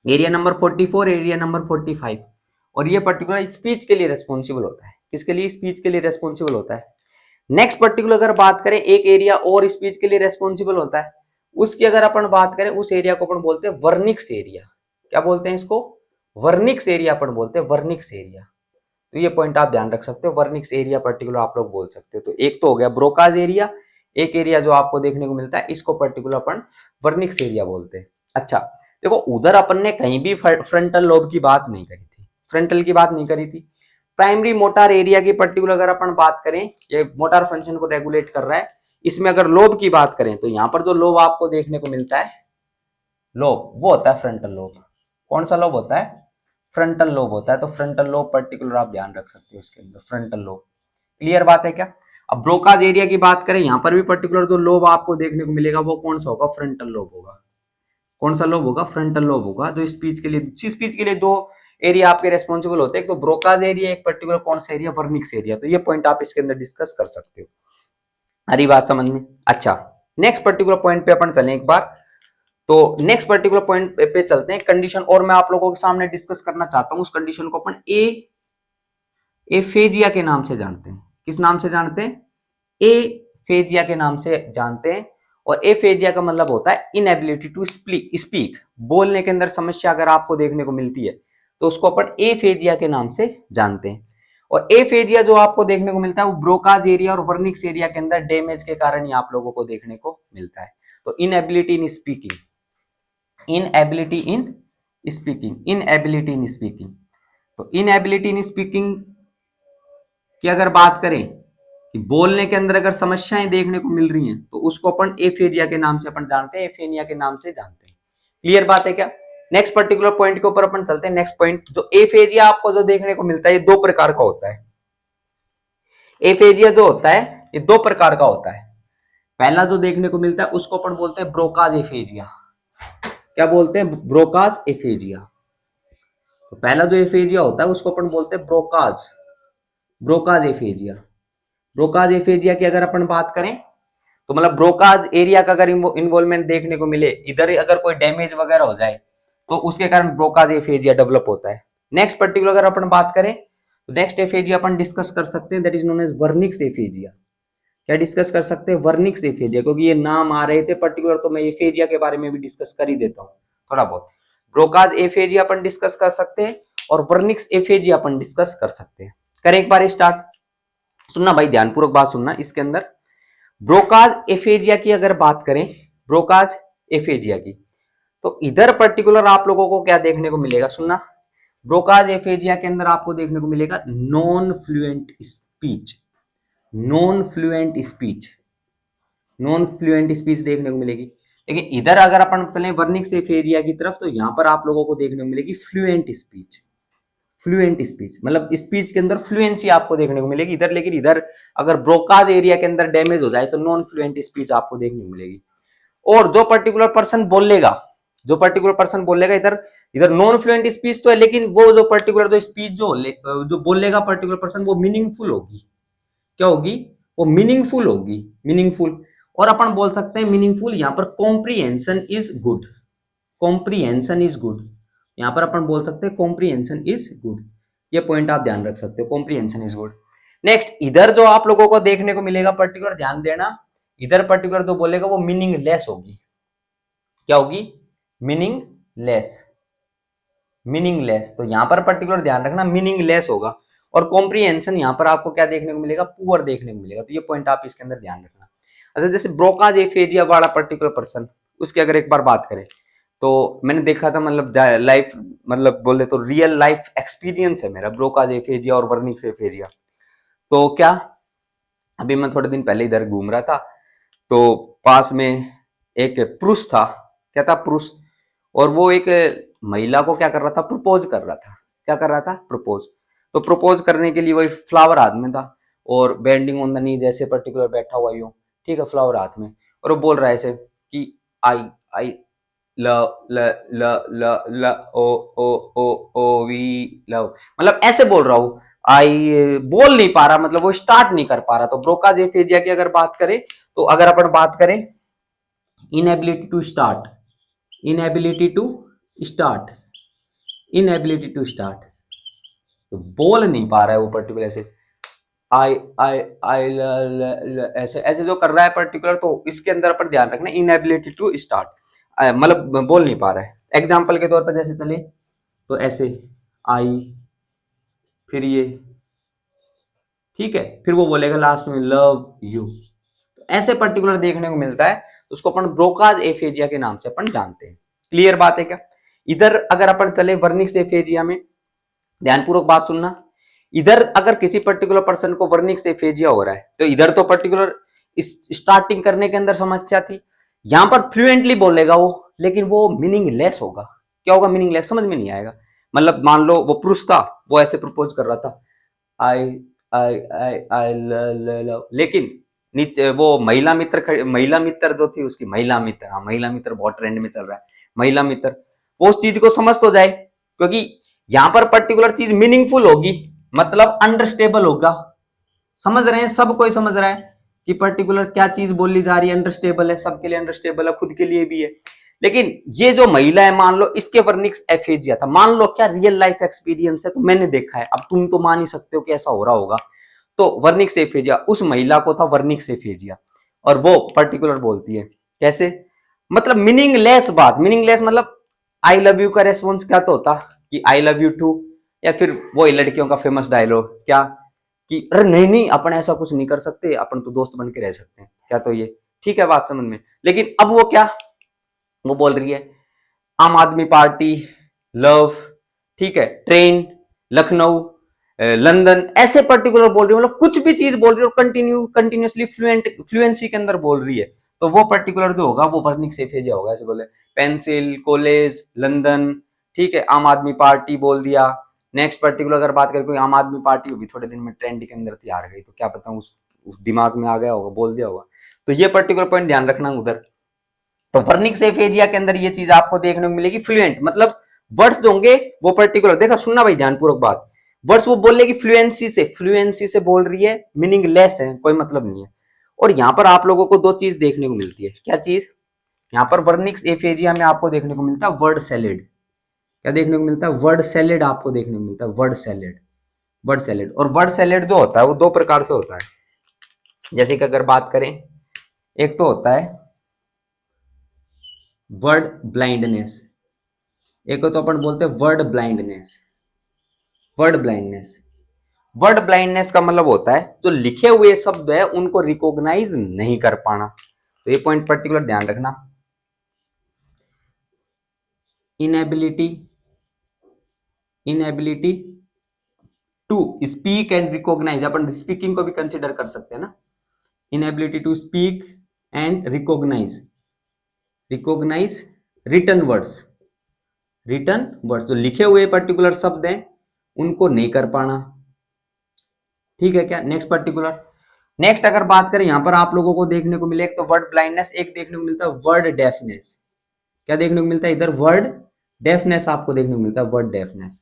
एरिया नंबर 44, एरिया नंबर 45। और ये पर्टिकुलर स्पीच के लिए रेस्पॉन्सिबल होता है। किसके लिए? स्पीच के लिए रेस्पॉन्सिबल होता है। नेक्स्ट पर्टिकुलर अगर बात करें, एक एरिया और स्पीच के लिए रेस्पॉन्सिबल होता है, उसकी अगर अपन बात करें, उस एरिया को अपन बोलते हैं वर्निक्स एरिया। क्या बोलते हैं इसको? वर्निक्स एरिया अपन बोलते हैं, वर्निक्स एरिया। तो ये पॉइंट आप ध्यान रख सकते हो, वर्निक्स एरिया पर्टिकुलर आप लोग बोल सकते हो। तो एक तो हो गया ब्रोकाज एरिया, एक एरिया जो आपको देखने को मिलता है इसको पर्टिकुलर अपन वर्निक्स एरिया बोलते हैं। अच्छा देखो, उधर अपन ने कहीं भी फ्रंटल लोब की बात नहीं करी थी, फ्रंटल की बात नहीं करी थी। प्राइमरी मोटार एरिया की पर्टिकुलर अगर अपन बात करें, ये मोटार फंक्शन को रेगुलेट कर रहा है। इसमें अगर लोब की बात करें तो यहाँ पर जो लोब आपको देखने को मिलता है, लोब, वो होता है फ्रंटल लोब। कौन सा लोब होता है? फ्रंटल लोब होता है। तो फ्रंटल लोब पर्टिकुलर आप ध्यान रख सकते हो इसके अंदर, फ्रंटल लोब। क्लियर बात है क्या? अब ब्रोकाज एरिया की बात करें, यहां पर भी पर्टिकुलर जो लोब आपको देखने को मिलेगा वो कौन सा होगा? फ्रंटल लोब होगा। कौन सा लोब होगा? फ्रंटल लोब होगा। जो स्पीच के लिए, स्पीच के लिए दो एरिया आपके रेस्पॉन्सिबल होते हैं, एक तो ब्रोकाज एरिया, एक पर्टिकुलर कौन सा एरिया? Wernicke's area. तो ये पॉइंट आप इसके अंदर डिस्कस कर सकते हो। हरी बात समझ में? अच्छा, नेक्स्ट पर्टिकुलर पॉइंट पे अपन चलें एक बार। तो नेक्स्ट पर्टिकुलर पॉइंट पे चलते हैं। कंडीशन और मैं आप लोगों के सामने डिस्कस करना चाहता हूं। उस कंडीशन को अपन एफेजिया के नाम से जानते हैं। किस नाम से जानते हैं? एफेजिया के नाम से जानते हैं। और एफेजिया का मतलब होता है इनएबिलिटी टू स्पीक। बोलने के अंदर समस्या अगर आपको देखने को मिलती है तो उसको अपन एफेजिया के नाम से जानते हैं। और एफेजिया जो आपको देखने को मिलता है वो ब्रोकाज एरिया और वर्निक्स एरिया के अंदर डैमेज के कारण ही आप लोगों को देखने को मिलता है। तो inability in speaking, inability in speaking, inability in speaking. तो इनएबिलिटी इन स्पीकिंग की अगर बात करें कि बोलने के अंदर अगर समस्याएं देखने को मिल रही हैं तो उसको अपन एफेजिया के नाम से अपन जानते हैं, एफेनिया के नाम से जानते हैं। क्लियर बात है क्या? नेक्स्ट पर्टिकुलर पॉइंट के ऊपर अपन चलते हैं। नेक्स्ट पॉइंट, जो एफेजिया आपको जो देखने को मिलता है ये दो प्रकार का होता है। एफेजिया जो होता है ये दो प्रकार का होता है। पहला जो देखने को मिलता है उसको अपन बोलते हैं ब्रोकाज एफेजिया। क्या बोलते हैं? Broca's aphasia. तो पहला जो एफेजिया होता है उसको अपन बोलते हैं Broca's, Broca's aphasia. Broca's aphasia की अगर अपन बात करें तो मतलब ब्रोकाज एरिया का अगर इन्वॉल्वमेंट देखने को मिले, इधर अगर कोई डैमेज वगैरह हो जाए तो उसके कारण ब्रोकाज एफेजिया डेवलप होता है। नेक्स्ट पर्टिकुलर अगर अपन बात करें तो नेक्स्ट एफेजिया अपन डिस्कस कर सकते हैं, that is known as Wernicke's aphasia. क्या डिस्कस कर सकते हैं? Wernicke's aphasia. क्योंकि ये नाम आ रहे थे पर्टिकुलर तो मैं एफेजिया के बारे में भी डिस्कस कर ही देता हूँ थोड़ा बहुत। ब्रोकाज एफेजिया अपन डिस्कस कर सकते हैं और वर्निक्स एफेजिया अपन डिस्कस कर सकते हैं। करें एक बार स्टार्ट। सुनना भाई, ध्यानपूर्वक बात सुनना। इसके अंदर ब्रोकाज एफेजिया की अगर बात करें, ब्रोकाज एफेजिया की, तो इधर पर्टिकुलर आप लोगों को क्या देखने को मिलेगा? सुनना, ब्रोकाज एफेजिया के अंदर आपको देखने को मिलेगा non fluent speech, non fluent speech, non fluent speech देखने को मिलेगी। लेकिन इधर अगर अपन चलें वर्निक्स एफेजिया की तरफ तो यहां पर आप लोगों को देखने को मिलेगी फ्लुएंट स्पीच। फ्लुएंट स्पीच मतलब स्पीच के अंदर फ्लुएंसी आपको देखने को मिलेगी इधर। लेकिन इधर अगर ब्रोकाज एरिया के अंदर डैमेज हो जाए तो नॉन फ्लुएंट स्पीच आपको देखने को मिलेगी। और जो पर्टिकुलर पर्सन बोलेगा, जो पर्टिकुलर पर्सन बोलेगा, इधर इधर नॉन फ्लुएंट स्पीच तो है लेकिन वो जो पर्टिकुलर जो स्पीच जो बोलेगा पर्टिकुलर पर्सन वो मीनिंगफुल होगी। क्या होगी? वो मीनिंगफुल होगी, मीनिंगफुल। और अपन बोल सकते हैं मीनिंगफुल, यहां पर comprehension is good, comprehension is good. यहां पर अपन बोल सकते हैं कॉम्प्रीहेंशन इज गुड। ये पॉइंट आप ध्यान रख सकते हो, कॉम्प्रीहेंशन इज गुड। नेक्स्ट, इधर जो आप लोगों को देखने को मिलेगा पर्टिकुलर, ध्यान देना, इधर पर्टिकुलर जो बोलेगा वो मीनिंगलेस होगी। क्या होगी? Meaningless, meaningless. तो यहां पर पर्टिकुलर ध्यान रखना, मीनिंगलेस होगा। और कॉम्प्रीहेंशन यहां पर आपको क्या देखने को मिलेगा? पुअर देखने को मिलेगा। तो ये पॉइंट आप इसके अंदर ध्यान रखना। अच्छा, जैसे ब्रोकाज एफेजिया वाला पर्टिकुलर पर्सन, उसकी अगर एक बार बात करें तो मैंने देखा था, मतलब लाइफ, मतलब बोले तो रियल लाइफ एक्सपीरियंस है मेरा ब्रोकाज एफेजिया और वर्निक्स एफेजिया। तो क्या, अभी मैं थोड़े दिन पहले इधर घूम रहा था तो पास में एक पुरुष था। क्या था? पुरुष। और वो एक महिला को क्या कर रहा था? प्रपोज कर रहा था। क्या कर रहा था? प्रपोज। तो प्रपोज करने के लिए वही फ्लावर हाथ में था और बेंडिंग ऑन द नी जैसे पर्टिकुलर बैठा हुआ यूं, ठीक है, फ्लावर हाथ में। और वो बोल रहा है ऐसे कि आई आई लव ल ल ल ल ओ ओ ओ ओ वी लव, मतलब ऐसे बोल रहा हूँ। आई बोल नहीं पा रहा, मतलब वो स्टार्ट नहीं कर पा रहा। तो ब्रोकाज एफेजिया की अगर बात करें तो अगर अपन बात करें inability to start, inability to start, inability to start, तो बोल नहीं पा रहा है वो पर्टिकुलर ऐसे आई आई आई ऐसे ऐसे जो कर रहा है पर्टिकुलर। तो इसके अंदर अपन ध्यान रखना इनएबिलिटी टू स्टार्ट, मतलब बोल नहीं पा रहा है। एग्जाम्पल के तौर पर जैसे चले तो ऐसे आई, फिर ये, ठीक है, फिर वो बोलेगा लास्ट में लव यू। तो ऐसे पर्टिकुलर देखने को मिलता है, तो उसको अपन ब्रोकाज एफेजिया के नाम से अपन जानते हैं। क्लियर बात है क्या? इधर अगर अपन चले वर्निक्स एफेजिया में, ध्यानपूर्वक बात सुनना, इधर अगर किसी पर्टिकुलर पर्सन को वर्निक्स एफेजिया हो रहा है तो इधर तो पर्टिकुलर स्टार्टिंग करने के अंदर समस्या थी, यहां पर फ्लुएंटली बोलेगा वो, लेकिन वो मीनिंगलेस होगा। क्या होगा, मीनिंगलेस, समझ में नहीं आएगा। मतलब मान लो वो पुरुष था, वो ऐसे प्रपोज कर रहा था, आई आई लव, लेकिन वो महिला मित्र जो थी उसकी, महिला मित्र, हाँ महिला मित्र बहुत ट्रेंड में चल रहा है, महिला मित्र, वो उस चीज को समझ तो जाए, क्योंकि यहां पर पर्टिकुलर चीज मीनिंगफुल होगी, मतलब अंडरस्टेबल होगा। समझ रहे हैं, सब कोई समझ रहा है कि पर्टिकुलर क्या चीज बोली जा रही है, अंडरस्टेबल है, सबके लिए अंडरस्टेबल है, खुद के लिए भी है। लेकिन ये जो महिला है, मान लो इसके वर्निक्स एफेजिया था, मान लो क्या रियल लाइफ एक्सपीरियंस है, तो मैंने देखा है, अब तुम तो मान ही सकते हो कि ऐसा हो रहा होगा। तो वर्निक्स एफेजिया, उस महिला को था वर्निक्स एफेजिया, और वो पर्टिकुलर बोलती है कैसे, मतलब मीनिंगलेस बात, मीनिंगलेस मतलब आई लव यू का रेस्पॉन्स क्या तो होता कि आई लव यू टू, या फिर वो लड़कियों का फेमस डायलॉग क्या कि अरे नहीं नहीं अपन ऐसा कुछ नहीं कर सकते, अपन तो दोस्त बन के रह सकते हैं, क्या तो ये ठीक है बात समझ में। लेकिन अब वो क्या, वो बोल रही है आम आदमी पार्टी, लव, ठीक है, ट्रेन, लखनऊ, लंदन, ऐसे पर्टिकुलर बोल रही है, मतलब कुछ भी चीज बोल रही है और कंटिन्यूसली फ्लुएंसी के अंदर बोल रही है, तो वो पर्टिकुलर जो होगा वो वर्निक सेफेजिया होगा। ऐसे बोले पेंसिल, कॉलेज, लंदन, ठीक है, आम आदमी पार्टी बोल दिया। नेक्स्ट पर्टिकुलर अगर बात करें, कोई आम आदमी पार्टी होगी थोड़े दिन में ट्रेंड के अंदर तैयार गई, तो क्या पता उस दिमाग में आ गया होगा, बोल दिया होगा। तो ये पर्टिकुलर पॉइंट ध्यान रखना उधर। तो वर्निक्स एफेजिया के अंदर ये चीज आपको देखने को मिलेगी, फ्लुएंट मतलब वर्ड्स जो होंगे वो पर्टिकुलर, देखा सुनना भाई ध्यानपूर्वक बात, वर्ड्स वो बोल लेगी फ्लुएंसी से बोल रही है, मीनिंगलेस है, कोई मतलब नहीं है। और यहां पर आप लोगों को दो चीज देखने को मिलती है, क्या चीज, यहाँ पर वर्निक्स एफेजिया में आपको देखने को मिलता है वर्ड सैलेड, क्या देखने को मिलता है, वर्ड सैलेड आपको देखने को मिलता है, वर्ड सैलेड, वर्ड सैलेड। और वर्ड सैलेड जो होता है वो दो प्रकार से होता है, जैसे कि अगर बात करें, एक तो होता है वर्ड ब्लाइंडनेस, एक तो अपन बोलते हैं word blindness, word blindness. Word blindness का मतलब होता है जो लिखे हुए शब्द है उनको रिकॉग्नाइज नहीं कर पाना। तो ये पॉइंट पर्टिकुलर ध्यान रखना, inability, inability to speak and recognise, अपन स्पीकिंग को भी कंसिडर कर सकते हैं ना, inability to speak and recognise, recognise written words, written words जो लिखे हुए पर्टिकुलर शब्द हैं उनको नहीं कर पाना, ठीक है क्या। नेक्स्ट पर्टिकुलर, नेक्स्ट अगर बात करें, यहां पर आप लोगों को देखने को मिले एक तो वर्ड ब्लाइंडनेस, एक देखने को मिलता है वर्ड डेफनेस, क्या देखने को मिलता है इधर, वर्ड डेफनेस आपको देखने को मिलता है, वर्ड डेफनेस।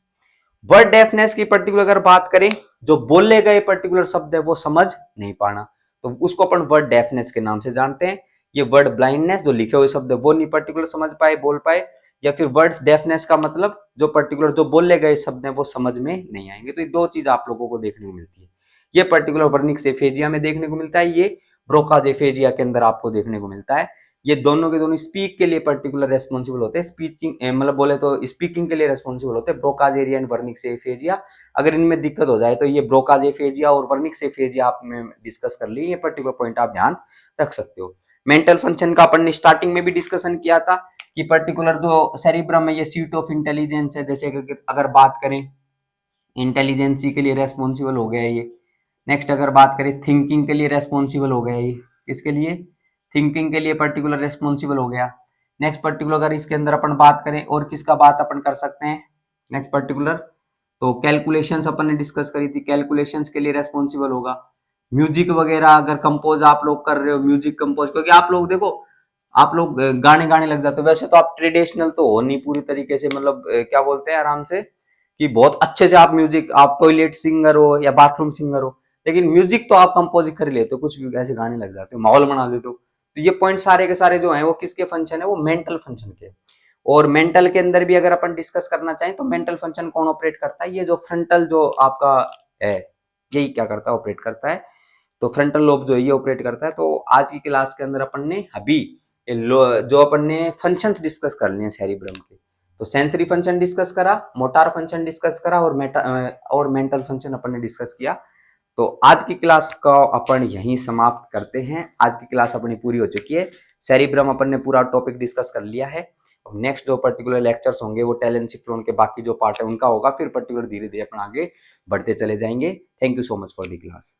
वर्ड डेफनेस की पर्टिकुलर अगर बात करें, जो बोले गए पर्टिकुलर शब्द है वो समझ नहीं पाना, तो उसको अपन वर्ड डेफनेस के नाम से जानते हैं। ये वर्ड ब्लाइंडनेस, जो लिखे हुए शब्द है वो नहीं पर्टिकुलर समझ पाए, बोल पाए, या फिर वर्ड्स डेफनेस का मतलब जो पर्टिकुलर जो बोले गए शब्द हैं वो समझ में नहीं आएंगे। तो ये दो चीज आप लोगों को देखने को मिलती है, ये पर्टिकुलर वर्निक्स एफेजिया में देखने को मिलता है, ये ब्रोकाज एफेजिया के अंदर आपको देखने को मिलता है। ये दोनों के दोनों स्पीक के लिए पर्टिकुलर रेस्पॉन्सिबल होते हैं, स्पीचिंग मतलब बोले तो स्पीकिंग के लिए रेस्पॉन्सिबल होते हैं, Broca's area and Wernicke's aphasia. अगर इनमें दिक्कत हो जाए तो ये ब्रोकाज एफेजिया और वर्निक्स एफेजिया आप में डिस्कस कर ली, ये पर्टिकुलर पॉइंट आप ध्यान रख सकते हो। मेंटल फंक्शन का अपन ने स्टार्टिंग में भी डिस्कशन किया था कि पर्टिकुलर जो सेरिब्रम है ये सीट ऑफ इंटेलिजेंस है, जैसे अगर बात करें इंटेलिजेंसी के लिए रेस्पॉन्सिबल हो गया ये। नेक्स्ट अगर बात करें थिंकिंग के लिए रेस्पॉन्सिबल हो गया ये, किसके लिए, थिंकिंग के लिए पर्टिकुलर रेस्पॉन्सिबल हो गया। नेक्स्ट पर्टिकुलर अगर इसके अंदर अपन बात करें और किसका बात अपन कर सकते हैं, नेक्स्ट पर्टिकुलर तो कैलकुलेशंस अपन ने डिस्कस करी थी, कैलकुलेशंस के लिए रेस्पॉन्सिबल होगा। म्यूजिक वगैरह अगर कंपोज आप लोग कर रहे हो, म्यूजिक कंपोज, क्योंकि आप लोग देखो आप लोग गाने गाने लग जाते हो, वैसे तो आप ट्रेडिशनल तो हो नहीं पूरी तरीके से, मतलब क्या बोलते हैं आराम से कि बहुत अच्छे से आप म्यूजिक, आप टॉयलेट सिंगर हो या बाथरूम सिंगर हो, लेकिन म्यूजिक तो आप कंपोज कर लेते हो, कुछ भी ऐसे गाने लग जाते हो, माहौल बना देते हो। तो ये पॉइंट सारे के सारे जो हैं वो किसके फंक्शन है, वो मेंटल फंक्शन के। और मेंटल के अंदर भी अगर अपन डिस्कस करना चाहें तो मेंटल फंक्शन कौन ऑपरेट करता है, ये जो फ्रंटल जो आपका है यही क्या करता है, ऑपरेट करता है। तो फ्रंटल लोब जो ये ऑपरेट करता है। तो आज की क्लास के अंदर अपन ने अभी जो अपन ने फंक्शंस डिस्कस कर लिए सेरिब्रम के, तो सेंसरी फंक्शन डिस्कस करा, मोटार फंक्शन डिस्कस करा, और मेंटल फंक्शन अपन ने डिस्कस किया। तो आज की क्लास का अपन यहीं समाप्त करते हैं, आज की क्लास अपनी पूरी हो चुकी है, सेरिब्रम अपन ने पूरा टॉपिक डिस्कस कर लिया है। नेक्स्ट जो पर्टिकुलर लेक्चर्स होंगे वो टेलेंसिफ्लोन के बाकी जो पार्ट है उनका होगा, फिर पर्टिकुलर धीरे धीरे अपन आगे बढ़ते चले जाएंगे। Thank you so much for the class.